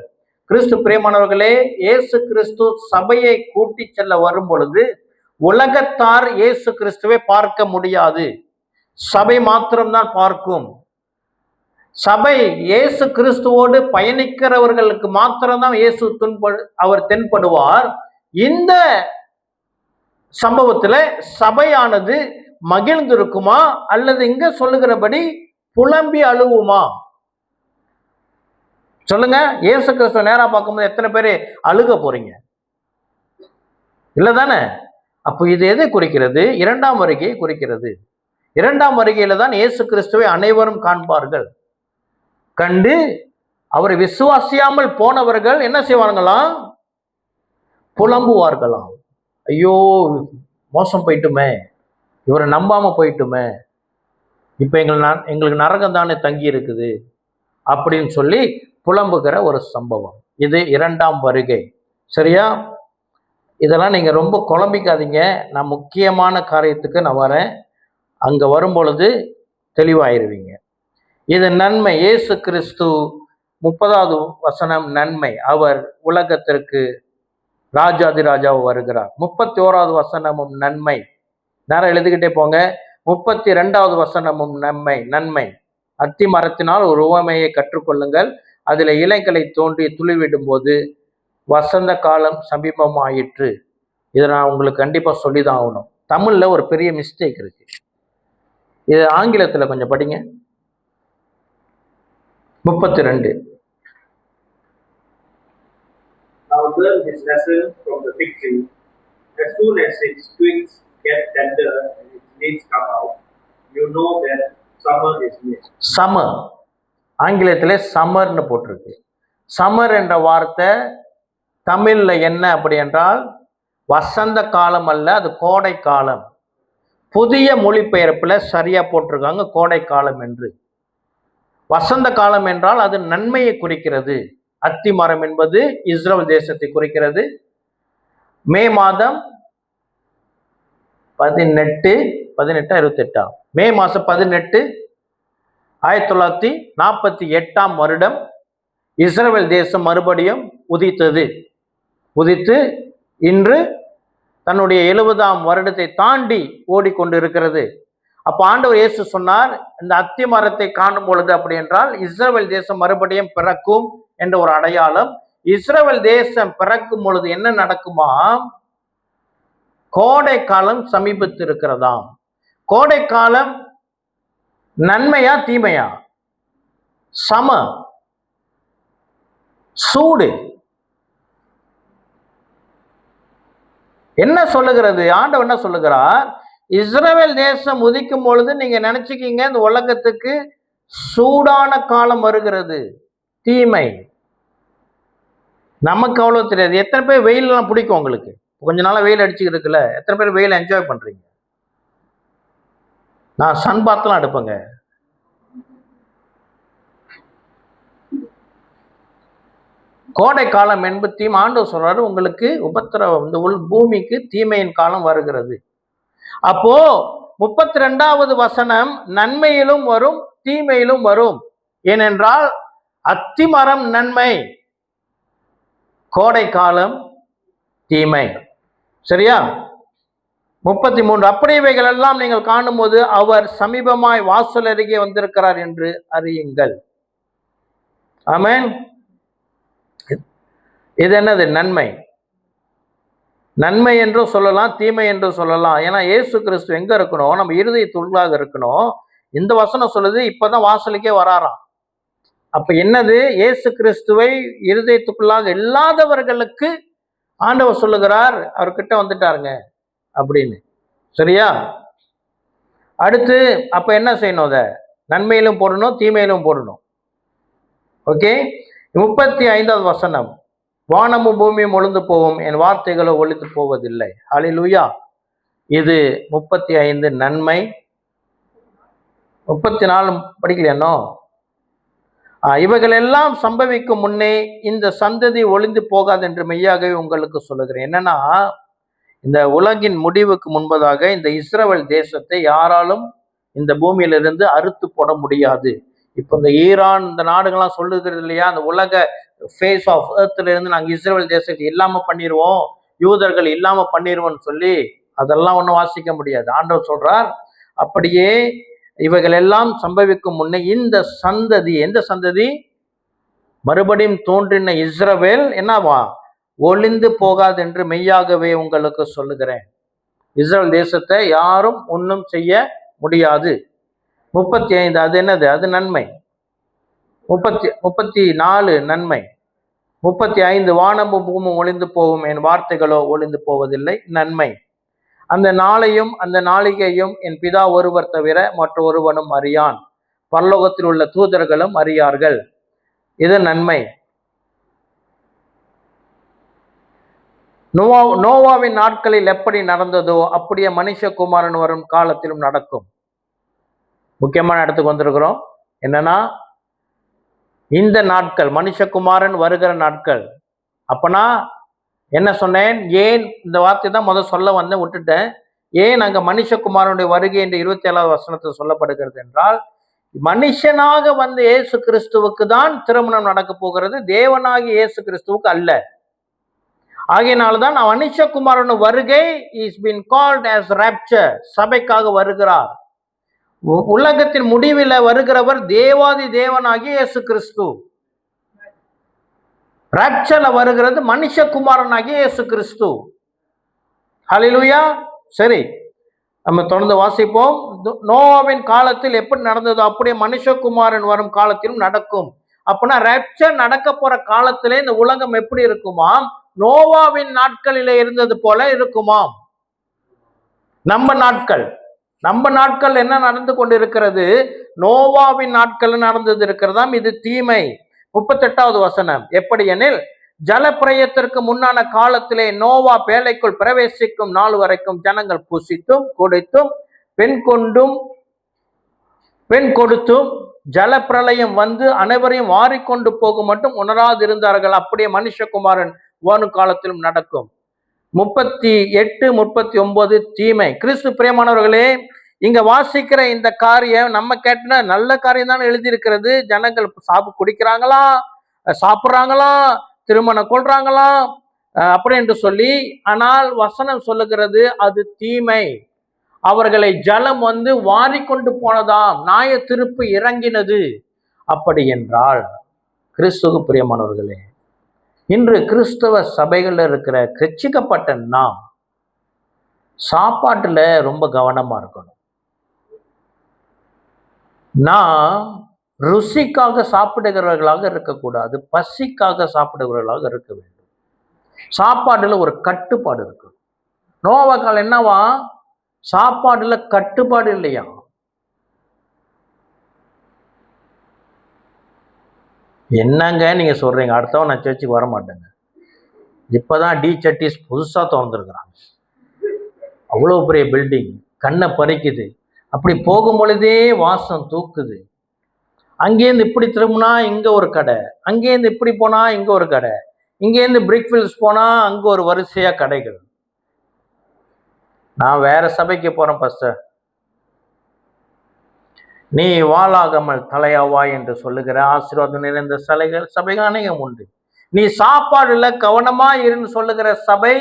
கிறிஸ்து பிரியமானவர்களே, இயேசு கிறிஸ்து சபையை கூட்டி செல்ல வரும் பொழுது உலகத்தார் இயேசு கிறிஸ்துவை பார்க்க முடியாது, சபை மாத்திரம்தான் பார்க்கும். சபை இயேசு கிறிஸ்துவோடு பயணிக்கிறவர்களுக்கு மாத்திரம்தான் இயேசு அவர் தென்படுவார். இந்த சம்பவத்துல சபையானது மகிழ்ந்திருக்குமா அல்லது இங்க சொல்லுகிறபடி புலம்பி அழுவுமா? சொல்லுங்க. இயேசு கிறிஸ்துவ நேரா பார்க்கும்போது எத்தனை பேரு அழுக போறீங்க? இல்லதானே? அப்போ இது எதை குறிக்கிறது? 2ஆம் வருகையை குறிக்கிறது. 2ஆம் வருகையில தான் இயேசு கிறிஸ்துவை அனைவரும் காண்பார்கள். கண்டு அவரை விசுவாசியாமல் போனவர்கள் என்ன செய்வார்களாம்? புலம்புவார்களாம். ஐயோ, மோசம் போயிட்டுமே, இவரை நம்பாம போயிட்டுமே, இப்ப எங்களுக்கு நரகம் தானே தங்கி இருக்குது அப்படின்னு சொல்லி புலம்புகிற ஒரு சம்பவம். இது 2ஆம் வருகை. சரியா? இதெல்லாம் நீங்க ரொம்ப குழம்பிக்காதீங்க. நான் முக்கியமான காரியத்துக்கு நான் வரேன். அங்க வரும் பொழுது தெளிவாயிருவீங்க. இது நன்மை. இயேசு கிறிஸ்து 30வது வசனம் நன்மை. அவர் உலகத்திற்கு ராஜாதிராஜாவை வருகிறார். 31வது வசனமும் நன்மை. நேரம் எழுதிக்கிட்டே போங்க. 32வது வசனமும் நன்மை. அத்தி மரத்தினால் ஒரு உவமையை கற்றுக்கொள்ளுங்கள். அதுல இலைகளை தோன்றி துளிவிடும் போது வசந்த காலம் சமீபமாயிற்று. இதை நான் உங்களுக்கு கண்டிப்பா சொல்லிதான் ஆகணும். தமிழ்ல ஒரு பெரிய மிஸ்டேக் இருக்கு. இது ஆங்கிலத்துல கொஞ்சம் படிங்க. 32. Now learn this lesson from the fig tree. As soon as its twigs get tender and its leaves come out, you know that summer is near. Summer, ஆங்கிலத்திலே சம்மர்னு போட்டிருக்கு. சம்மர் என்ற வார்த்தை தமிழ்ல என்ன அப்படி என்றால் வசந்த காலம் அல்ல, அது கோடை காலம். புதிய மொழிபெயர்ப்புல சரியா போட்டிருக்காங்க கோடை காலம் என்று. வசந்த காலம் என்றால் அது நன்மையை குறிக்கிறது. அத்தி மரம் என்பது இஸ்ரேல் தேசத்தை குறிக்கிறது. மே மாதம் 18 28 மே மாசம் 18 1948 வருடம் இஸ்ரேல் தேசம் மறுபடியும் உதித்து இன்று தன்னுடைய 70ஆம் வருடத்தை தாண்டி ஓடிக்கொண்டிருக்கிறது. அப்ப ஆண்டவர் இயேசு சொன்னார், இந்த அத்தி மரத்தை காணும் பொழுது அப்படி என்றால் இஸ்ரேல் தேசம் மறுபடியும் பிறக்கும் என்ற ஒரு அடையாளம். இஸ்ரேல் தேசம் பிறக்கும் பொழுது என்ன நடக்குமா? கோடை காலம் சமீபத்து இருக்கிறதாம். கோடை காலம் நன்மையா தீமையா? சூடு. என்ன சொல்லுகிறது ஆண்டவர்? என்ன சொல்லுகிறார்? இஸ்ரவேல் தேசம் உதிக்கும் பொழுது நீங்க நினைச்சுக்கீங்க இந்த உலகத்துக்கு சூடான காலம் வருகிறது. தீமை. நமக்கு அவ்வளவு தெரியாது. எத்தனை பேர் வெயில் எல்லாம் பிடிக்கும் உங்களுக்கு? கொஞ்ச நாளா வெயில் அடிச்சுக்கிட்டு இருக்குல்ல, எத்தனை பேர் வெயில் என்ஜாய் பண்றீங்க? நான் சன் பாத்லாம் எடுப்பேங்க. கோடை காலம் என்பது ஆண்டவர் சொல்றாரு, உங்களுக்கு உபத்திரவம், இந்த பூமிக்கு தீமையின் காலம் வருகிறது. அப்போ 32வது வசனம் நன்மையிலும் வரும் தீமையிலும் வரும். ஏனென்றால் அத்தி மரம் நன்மை, கோடை காலம் தீமை. சரியா? 33 அப்படி இவைகள் எல்லாம் நீங்கள் காணும் போது அவர் சமீபமாய் வாசல் அருகே வந்திருக்கிறார் என்று அறியுங்கள். ஆமென். இது என்னது? நன்மை. நன்மை என்றும் சொல்லலாம், தீமை என்றும் சொல்லலாம். ஏன்னா இயேசு கிறிஸ்து எங்க இருக்கணும்? நம்ம இருதயத்துள்ளாக இருக்கணும். இந்த வசனம் சொல்லுது இப்பதான் வாசலுக்கே வராராம். அப்ப என்னது? இயேசு கிறிஸ்துவை இருதயத்துக்குள்ளாக இல்லாதவர்களுக்கு ஆண்டவர் சொல்லுகிறார் அவர்கிட்ட வந்துட்டாருங்க அப்படின்னு. சரியா? அடுத்து அப்ப என்ன செய்யணும்? அதை நன்மையிலும் போடணும், தீமையிலும் போடணும். ஓகே. 35வது வசனம், வானமும் பூமியும் ஒளிந்து போகும், என் வார்த்தைகளோ ஒளித்து போவதில்லை. ஹல்லேலூயா. இது 35 நன்மை. 34 படிக்கலையானோ? இவைகள் எல்லாம் சம்பவிக்கும் முன்னே இந்த சந்ததி ஒளிந்து போகாது என்று மெய்யாகவே உங்களுக்கு சொல்லுகிறேன். என்னன்னா, இந்த உலகின் முடிவுக்கு முன்பதாக இந்த இஸ்ரவேல் தேசத்தை யாராலும் இந்த பூமியிலிருந்து அறுத்து போட முடியாது. இப்போ இந்த ஈரான் இந்த நாடுகள்லாம் சொல்லுகிறது இல்லையா, அந்த உலக ஃபேஸ் ஆஃப் எர்த்ல இருந்து நாங்கள் இஸ்ரேல் தேசத்தை இல்லாம பண்ணிடுவோம், யூதர்கள் இல்லாம பண்ணிடுவோம்னு சொல்லி அதெல்லாம் ஒன்றும் வாசிக்க முடியாது. ஆண்டவர் சொல்றார், அப்படியே இவைகள் எல்லாம் சம்பவிக்கும் முன்னே இந்த சந்ததி, எந்த சந்ததி? மறுபடியும் தோன்றின இஸ்ரவேல் என்னவா? ஒளிந்து போகாது என்று மெய்யாகவே உங்களுக்கு சொல்லுகிறேன். இஸ்ரேல் தேசத்தை யாரும் ஒன்றும் செய்ய முடியாது. 35 அது என்னது? அது நன்மை. 34 நன்மை. 35 வானமும் பூமும் ஒளிந்து போகும், என் வார்த்தைகளோ ஒளிந்து போவதில்லை. நன்மை. அந்த நாளையும் அந்த நாளிகையும் என் பிதா ஒருவர் தவிர மற்ற ஒருவனும் அறியான், பரலோகத்தில் உள்ள தூதர்களும் அறியார்கள். இது நன்மை. நோவாவின் நாட்களில் எப்படி நடந்ததோ அப்படியே மனுஷகுமாரன் வரும் காலத்திலும் நடக்கும். முக்கியமான இடத்துக்கு வந்திருக்கிறோம். என்னன்னா, இந்த நாட்கள் மனுஷகுமாரன் வருகிற நாட்கள். அப்பனா என்ன சொன்னேன்? ஏன் இந்த வார்த்தை தான் முதல் சொல்ல வந்தேன், விட்டுட்டேன். ஏன் அங்க மனுஷகுமாரனுடைய வருகை என்று 27வது வசனத்தில் சொல்லப்படுகிறது என்றால், மனுஷனாக வந்த இயேசு கிறிஸ்துவுக்கு தான் திருமணம் நடக்க போகிறது, தேவனாகி இயேசு கிறிஸ்துவுக்கு அல்ல. ஆகையினால்தான் மனுஷகுமாரன் வருகை is been called as rapture, சபைக்காக வருகிறார். உலகத்தின் முடிவில் வருகிறவர் தேவாதி தேவனாகி இயேசு கிறிஸ்து. ராப்சர்ல வருகிறது மனுஷகுமாரனாகிய இயேசு கிறிஸ்து. ஹல்லேலூயா. சரி, நம்ம தொடர்ந்து வாசிப்போம். நோவாவின் காலத்தில் எப்படி நடந்ததோ அப்படியே மனுஷகுமாரன் வரும் காலத்திலும் நடக்கும். அப்படின்னா ரேப்சர் நடக்க போற காலத்திலே இந்த உலகம் எப்படி இருக்குமாம்? நோவாவின் நாட்களிலே இருந்தது போல இருக்குமாம். நம்ம நாட்கள் என்ன நடந்து கொண்டிருக்கிறது? நோவாவின் நாட்கள் நடந்தது இருக்கிறதாம். இது தீமை. 38வது வசனம், எப்படி எனில் ஜலப்பிரயத்திற்கு முன்னான காலத்திலே நோவா பேழைக்குள் பிரவேசிக்கும் நாள் வரைக்கும் ஜனங்கள் புசித்தும் குடித்தும் பெண் கொடுத்தும் ஜலப்பிரளயம் வந்து அனைவரையும் வாரிக்கொண்டு போகும் மட்டும் உணராதிருந்தார்கள். அப்படியே மனுஷகுமாரன் வரும் காலத்திலும் நடக்கும். 38, 39 தீமை. கிறிஸ்து பிரியமானவர்களே, இங்க வாசிக்கிற இந்த காரியம் நம்ம கேட்டனா நல்ல காரியம் தான் எழுதியிருக்கிறது. ஜனங்கள் குடிக்கிறாங்களா, சாப்பிட்றாங்களா, திருமணம் கொள்றாங்களா அப்படி என்று சொல்லி. ஆனால் வசனம் சொல்லுகிறது அது தீமை. அவர்களை ஜலம் வந்து வாரிக்கொண்டு போனதாம், நாய திருப்பு இறங்கினது. அப்படி என்றால் கிறிஸ்துவ பிரியமானவர்களே, இன்று கிறிஸ்தவ சபைகளில் இருக்கிற ரட்சிக்கப்பட்ட நாம் சாப்பாட்டுல ரொம்ப கவனமா இருக்கணும். நாம் ருசிக்காக சாப்பிடுகிறவர்களாக இருக்கக்கூடாது, பசிக்காக சாப்பிடுகிறவர்களாக இருக்க வேண்டும். சாப்பாடுல ஒரு கட்டுப்பாடு இருக்கு. நோவாக்கால் என்னவா? சாப்பாடுல கட்டுப்பாடு இல்லையா? என்னங்க நீங்க சொல்றீங்க? அடுத்தவன் நான் சர்ச்சுக்கு வர மாட்டேங்க. இப்பதான் டி சட்டிஸ் புதுசா திறந்துருக்குறாங்க. அவ்வளோ பெரிய பில்டிங், கண்ணை பறிக்குது. அப்படி போகும் பொழுதே வாசம் தூக்குது. அங்கேருந்து இப்படி திரும்பினா இங்க ஒரு கடை, அங்கேருந்து இப்படி போனா இங்க ஒரு கடை, இங்கேருந்து பிரிக்ஃபீல்ட்ஸ் போனா அங்க ஒரு வரிசையா கடைகள். நான் வேற சபைக்கு போறேன் பாஸ்டர். நீ வாளாகாமல் தலையாவாய் என்று சொல்லுகிற ஆசீர்வாதம் நிறைந்த சபைகள் அநேகம் உண்டு. நீ சாப்பாடுல கவனமா இருந்து சொல்லுகிற சபை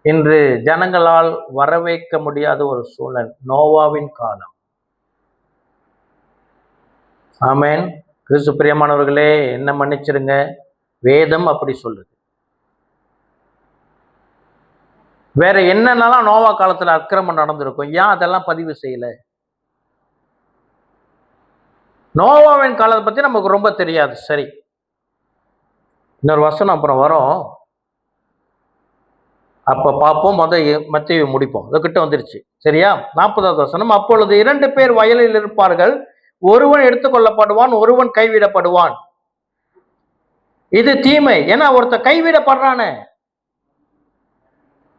இன்று ஜனங்களால் வரவேற்க முடியாத ஒரு சூழல். நோவாவின் காலம். ஆமேன். கிறிஸ்து பிரியமானவர்களே, என்ன மன்னிச்சிருங்க, வேதம் அப்படி சொல்லுது. வேற என்னென்னலாம் நோவா காலத்துல அக்கிரமம் நடந்திருக்கும், ஏன் அதெல்லாம் பதிவு செய்யல? நோவாவின் காலத்தை பத்தி நமக்கு ரொம்ப தெரியாது. சரி, இன்னொரு வசனம் அப்புறம் வரும், அப்ப பார்ப்போம். மத்தேயு முடிப்போம். அதுகிட்ட வந்துருச்சு. சரியா? 40வது வசனம், அப்பொழுது 2 பேர் வயலில் இருப்பார்கள், ஒருவன் எடுத்துக்கொள்ளப்படுவான், ஒருவன் கைவிடப்படுவான். இது தீமை. ஏன்னா ஒருத்த கைவிடப்படுறானே,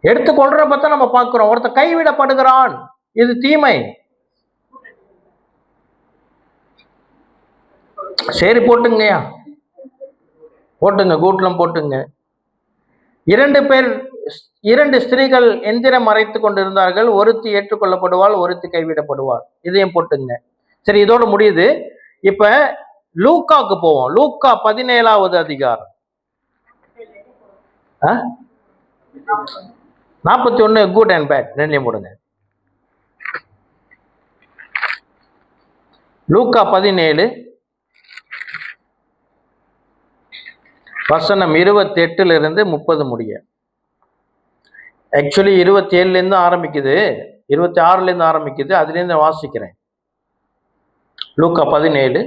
எடுத்துக்கொள்ற பார்த்தா நம்ம பார்க்கிறோம். ஒருத்த கைவிடப்படுகிறான், இது தீமை. சரி, போட்டுங்கய்யா, போட்டுங்க, கூட்லம் போட்டுங்க. 2 ஸ்திரீகள் எந்திரம் மறைத்து கொண்டிருந்தார்கள், ஒருத்தி ஏற்றுக்கொள்ளப்படுவாள், ஒருத்தி கைவிடப்படுவாள். இதையும் போட்டுங்க. சரி, இதோடு முடியுது. இப்ப லூக்காவுக்கு போவோம். லூக்கா 17வது அதிகாரம் 41 குட் அண்ட் பேட் ரெண்டையும் போடுங்க. லூக்கா 17 வசனம் 28 30 முடிய. ஆக்சுவலி 27 ஆரம்பிக்குது, 26 ஆரம்பிக்குது. அதுலேருந்து வாசிக்கிறேன். லூக்கா 17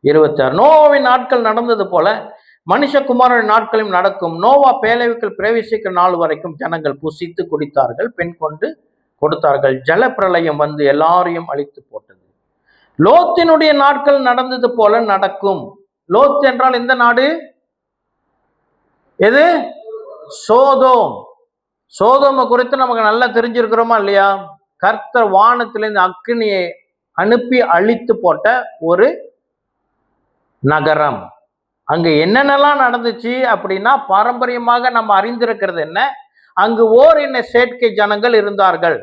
26. நோவாவின் நாட்கள் நடந்தது போல மனுஷகுமாரன் நாட்களும் நடக்கும். நோவா பேழைக்குள் பிரவேசிக்கிற நாள் வரைக்கும் ஜனங்கள் புசித்து குடித்தார்கள், பெண் கொண்டு கொடுத்தார்கள். ஜல பிரளயம் வந்து எல்லாரையும் அழித்து போட்டது. லோத்தினுடைய நாட்கள் நடந்தது போல நடக்கும். லோத் என்றால் எந்த நாடு? எது? சோதோம். சோதோமை குறித்து நமக்கு நல்லா தெரிஞ்சிருக்கிறோமா இல்லையா? கர்த்தர் வானத்திலிருந்து அக்கினியை அனுப்பி அழித்து போட்ட ஒரு நகரம். அங்க என்னென்னலாம் நடந்துச்சு அப்படின்னா, பாரம்பரியமாக நம்ம அறிந்திருக்கிறது என்ன, அங்கு ஓரின சேர்க்கை ஜனங்கள் இருந்தார்கள்.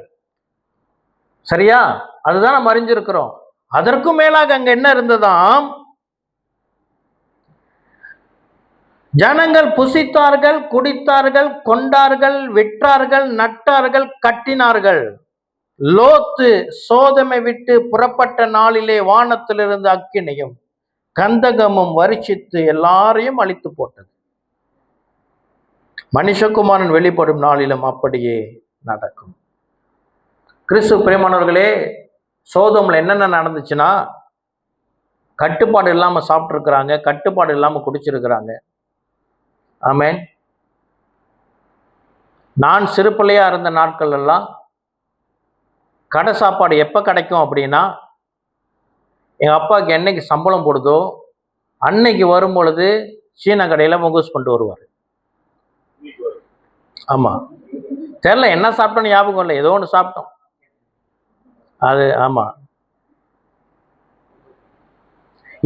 சரியா? அதுதான் நம்ம அறிஞ்சிருக்கிறோம். அதற்கும் மேலாக அங்க என்ன இருந்ததாம்? ஜனங்கள் புசித்தார்கள், குடித்தார்கள், கொண்டார்கள், விற்றார்கள், நட்டார்கள், கட்டினார்கள். லோத்து சோதமை விட்டு புறப்பட்ட நாளிலே வானத்திலிருந்து அக்கினியும் கந்தகமும் வருஷித்து எல்லாரையும் அழித்து போட்டது. மனுஷகுமாரன் வெளிப்படும் நாளிலும் அப்படியே நடக்கும். கிறிஸ்து பிரியமானவர்களே, சோதோம்ல என்னென்ன நடந்துச்சுன்னா, கட்டுப்பாடு இல்லாம சாப்பிட்டுருக்கிறாங்க, கட்டுப்பாடு இல்லாம குடிச்சிருக்கிறாங்க. ஆமென். நான் சிறு பிள்ளையா இருந்த நாட்கள் எல்லாம் கடை சாப்பாடு எப்ப கிடைக்கும் அப்படின்னா, எங்க அப்பாவுக்கு என்னைக்கு சம்பளம் போடுதோ அன்னைக்கு வரும் பொழுது சீன கடையில மொகூஸ் பண்ணிட்டு வருவார். ஆமா, தெரியல என்ன சாப்பிட்டோன்னு ஞாபகம் இல்லை, ஏதோ ஒன்று சாப்பிட்டோம் அது. ஆமா,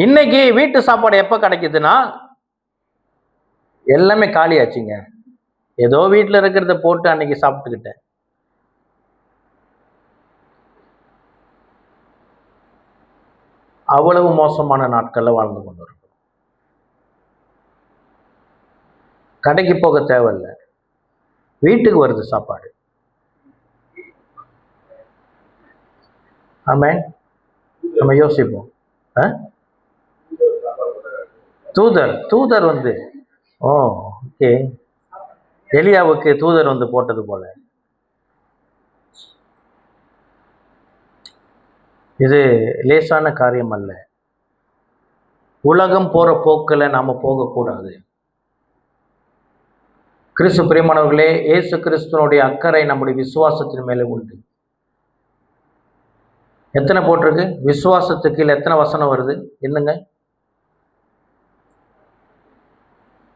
இன்னைக்கு வீட்டு சாப்பாடு எப்ப கிடைக்குதுன்னா எல்லாமே காலியாச்சுங்க. ஏதோ வீட்டில் இருக்கிறத போட்டு அன்னைக்கு சாப்பிட்டுக்கிட்டேன். அவ்வளவு மோசமான நாட்கள்ல வாழ்ந்து கொண்டு இருக்கும். கடைக்கு போக தேவையில்லை, வீட்டுக்கு வருது சாப்பாடு. ஆமென். நம்ம யோசிப்போம், தூதர் வந்து, ஓகே, எலியாவுக்கு தூதர் வந்து போட்டது போல. இது லேசான காரியம் அல்ல. உலகம் போற போக்கில் நாம போகக்கூடாது. கிறிஸ்து பிரியமானவர்களே, இயேசு கிறிஸ்துவனுடைய அக்கறை நம்முடைய விசுவாசத்தின் மேலே உண்டு. எத்தனை போட்டிருக்கு? விசுவாசத்துக்கு எத்தனை வசனம் வருது? என்னங்க?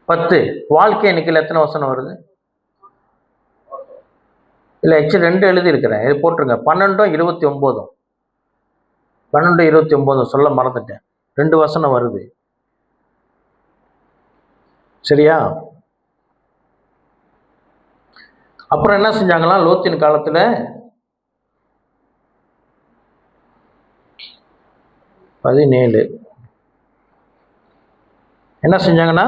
10. வாழ்க்கை இன்னைக்கு எத்தனை வசனம் வருது? இல்லை, ஆக்சுவலி 2 எழுதி இருக்கிறேன், இது போட்டிருங்க. 12:29. 12:29 சொல்ல மறந்துட்டேன். 2 வசனம் வருது. சரியா? அப்புறம் என்ன செஞ்சாங்களாம் லோத்தின் காலத்துல? 17 என்ன செஞ்சாங்கன்னா,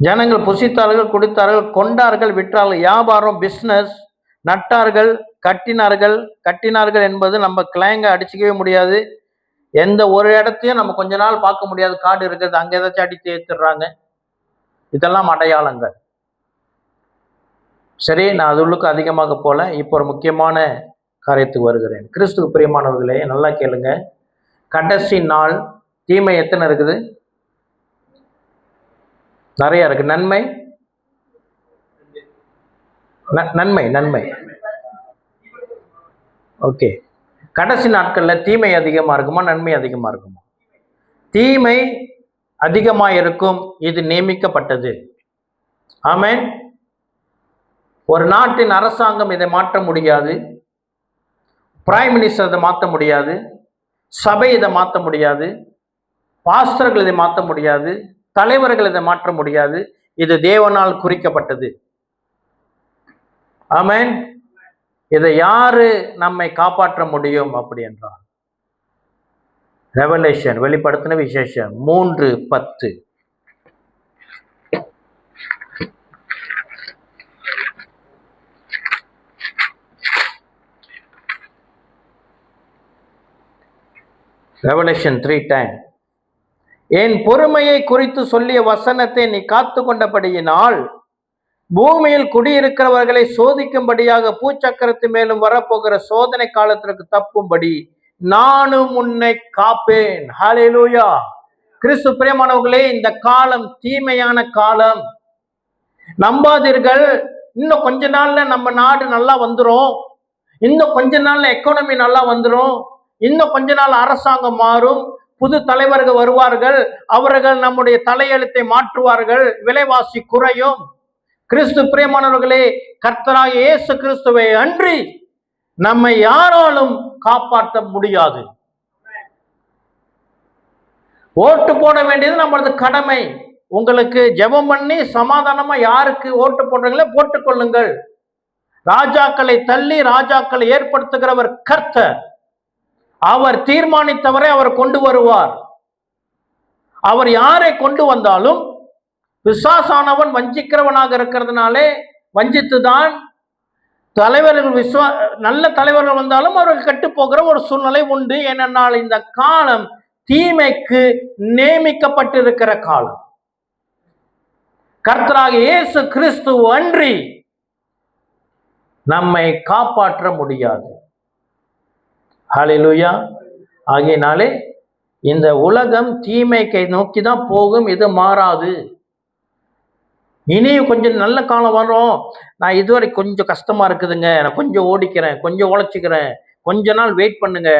ஜனங்கள் புசித்தார்கள், குடித்தார்கள், கொண்டார்கள், விற்றார்கள். வியாபாரம், பிஸ்னஸ். நட்டார்கள், கட்டினார்கள் என்பது நம்ம கிளைங்க அடிச்சுக்கவே முடியாது. எந்த ஒரு இடத்தையும் நம்ம கொஞ்ச நாள் பார்க்க முடியாது. காடு இருக்கிறது, அங்கே ஏதாச்சும் அடித்து ஏற்றுறாங்க. இதெல்லாம் அடையாளங்கள். சரி, நான் அதுள்ளுக்கு அதிகமாக போல. இப்போ ஒரு முக்கியமான காரியத்துக்கு வருகிறேன். கிறிஸ்துவுக்கு பிரியமானவர்களே, நல்லா கேளுங்க. கடைசி நாள் தீமை எத்தனை இருக்குது? நிறைய இருக்கு. நன்மை நன்மை நன்மை ஓகே. கடைசி நாட்கள்ல தீமை அதிகமா இருக்குமா, நன்மை அதிகமா இருக்குமா? தீமை அதிகமா இருக்கும். இது நியமிக்கப்பட்டது. ஆமென். ஒரு நாட்டின் அரசாங்கம் இதை மாற்ற முடியாது. பிரைம் மினிஸ்டர் இதை மாற்ற முடியாது. சபை இதை மாற்ற முடியாது. பாஸ்டர்கள் இதை மாற்ற முடியாது. தலைவர்கள் இதை மாற்ற முடியாது. இது தேவனால் குறிக்கப்பட்டது. ஆமென். இதை யாரு நம்மை காப்பாற்ற முடியும் அப்படி என்றால், ரெவலேஷன், வெளிப்படுத்தின விசேஷம் 3:10. ரெவலேஷன் 3:10. என் பொறுமையை குறித்து சொல்லிய வசனத்தை நீ காத்து கொண்டபடியினால் பூமியில் குடியிருக்கிறவர்களை சோதிக்கும்படியாக பூச்சக்கரத்து மேலும் வரப்போகிற சோதனை காலத்திற்கு தப்பும்படி நானும் உன்னை காப்பேன். ஹல்லேலூயா. கிறிஸ்து பிரியமானவர்களே, இந்த காலம் தீமையான காலம். நம்பாதீர்கள். இன்னும் கொஞ்ச நாள்ல நம்ம நாடு நல்லா வந்துடும். இன்னும் கொஞ்ச நாள்ல எக்கானமி நல்லா வந்துடும். இன்னும் கொஞ்ச நாள் அரசாங்கம் மாறும். புது தலைவர்கள் வருவார்கள். அவர்கள் நம்முடைய தலையெழுத்தை மாற்றுவார்கள். விலைவாசி குறையும். கிறிஸ்து பிரியமானவர்களே, கர்த்தராகிய இயேசு கிறிஸ்துவை அன்றி நம்மை யாராலும் காப்பாற்ற முடியாது. ஓட்டு போட வேண்டியது நம்மளது கடமை. உங்களுக்கு ஜெபம் பண்ணி சமாதானமா யாருக்கு ஓட்டு போடுறீங்களோ போட்டுக்கொள்ளுங்கள். ராஜாக்களை தள்ளி ராஜாக்களை ஏற்படுத்துகிறவர் கர்த்தர். அவர் தீர்மானித்தவரை அவர் கொண்டு வருவார். அவர் யாரை கொண்டு வந்தாலும், பிசாசானவன் வஞ்சிக்கிறவனாக இருக்கிறதுனாலே வஞ்சித்துதான் தலைவர்கள் நல்ல தலைவர்கள் வந்தாலும் அவர்கள் கெட்டு போகிற ஒரு சூழ்நிலை உண்டு. ஏனென்றால் இந்த காலம் தீமைக்கு நியமிக்கப்பட்டிருக்கிற காலம். கர்த்தராகிய இயேசு கிறிஸ்து அன்றி நம்மை காப்பாற்ற முடியாது. ஹல்லேலூயா. ஆகையினாலே இந்த உலகம் தீமைக்கை நோக்கி தான் போகும், இது மாறாது. இனியும் கொஞ்சம் நல்ல காலம் வரும். நான் இதுவரை கொஞ்சம் கஷ்டமா இருக்குதுங்க, நான் கொஞ்சம் ஓடிக்கிறேன், கொஞ்சம் உழைச்சிக்கிறேன், கொஞ்ச நாள் வெயிட் பண்ணுங்க,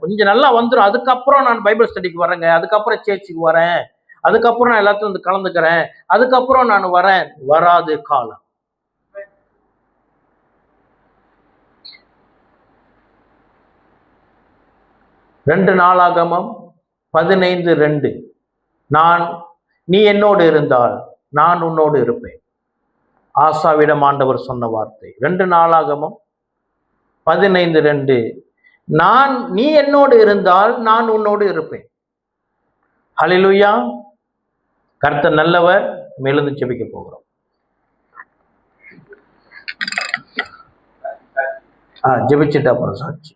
கொஞ்சம் நல்லா வந்துடும், அதுக்கப்புறம் நான் பைபிள் ஸ்டடிக்கு வரேங்க, அதுக்கப்புறம் சேர்ச்சுக்கு வரேன், அதுக்கப்புறம் நான் எல்லாத்தையும் வந்து கலந்துக்கிறேன், அதுக்கப்புறம் நான் வரேன். வராது காலம். ரெண்டு நாளாகமம் 15:2. நீ என்னோடு இருந்தால் நான் உன்னோடு இருப்பேன். ஆசாவிடம் ஆண்டவர் சொன்ன வார்த்தை. 2 நாளாகமம் 15:2. நீ என்னோடு இருந்தால் நான் உன்னோடு இருப்பேன். ஹல்லேலூயா. கர்த்தர் நல்லவர். மேலும் ஜெபிக்க போகிறோம். ஜெபிச்சுட்டு அப்புறம் சாட்சி.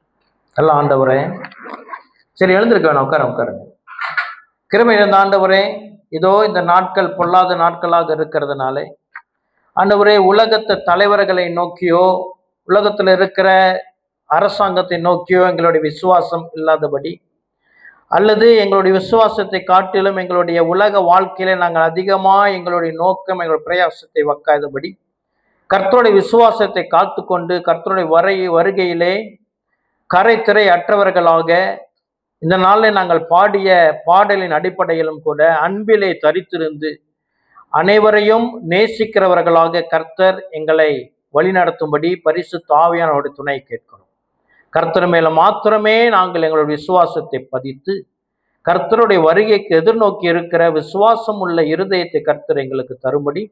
எல்லாம் ஆண்டவரே, சரி எழுந்திருக்க வேணும், உட்காருங்க. கிருபை இருந்த ஆண்டவரே, இதோ இந்த நாட்கள் பொல்லாத நாட்களாக இருக்கிறதுனாலே ஆண்டவரே, உலகத்து தலைவர்களை நோக்கியோ உலகத்தில் இருக்கிற அரசாங்கத்தை நோக்கியோ எங்களுடைய விசுவாசம் இல்லாதபடி, அல்லது எங்களுடைய விசுவாசத்தை காட்டிலும் எங்களுடைய உலக வாழ்க்கையில நாங்கள் அதிகமாக எங்களுடைய நோக்கம், எங்களுடைய பிரயாசத்தை வைக்காதபடி, கர்த்தருடைய விசுவாசத்தை காத்து கொண்டு கர்த்தருடைய வருகையிலே கரை திரை அற்றவர்களாக இந்த நாளில் நாங்கள் பாடிய பாடலின் அடிப்படையிலும் கூட அன்பிலே தரித்திருந்து அனைவரையும் நேசிக்கிறவர்களாக கர்த்தர் எங்களை வழிநடத்தும்படி பரிசுத்த ஆவியானவருடைய துணை கேட்கிறோம். கர்த்தர் மேல மாத்திரமே நாங்கள் எங்களுடைய விசுவாசத்தை பதித்து கர்த்தருடைய வருகைக்கு எதிர்நோக்கி இருக்கிற விசுவாசம் உள்ள இருதயத்தை கர்த்தர் எங்களுக்கு தரும்படி,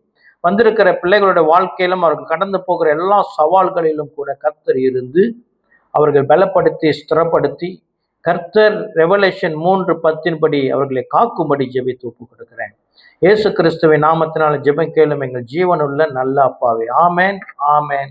வந்திருக்கிற பிள்ளைகளுடைய வாழ்க்கையிலும் அவர்கள் கடந்து போகிற எல்லா சவால்களிலும் கூட கர்த்தர் இருந்து அவர்கள் பலப்படுத்தி ஸ்திரப்படுத்தி கர்த்தர் ரெவலேஷன் 3:10 அவர்களை காக்கும்படி ஜெபித்து ஒப்பு கொடுக்கிறேன். இயேசு கிறிஸ்துவின் நாமத்தினால ஜெபம் கேளும் எங்கள் ஜீவனுள்ள நல்ல அப்பாவே. ஆமேன், ஆமேன்.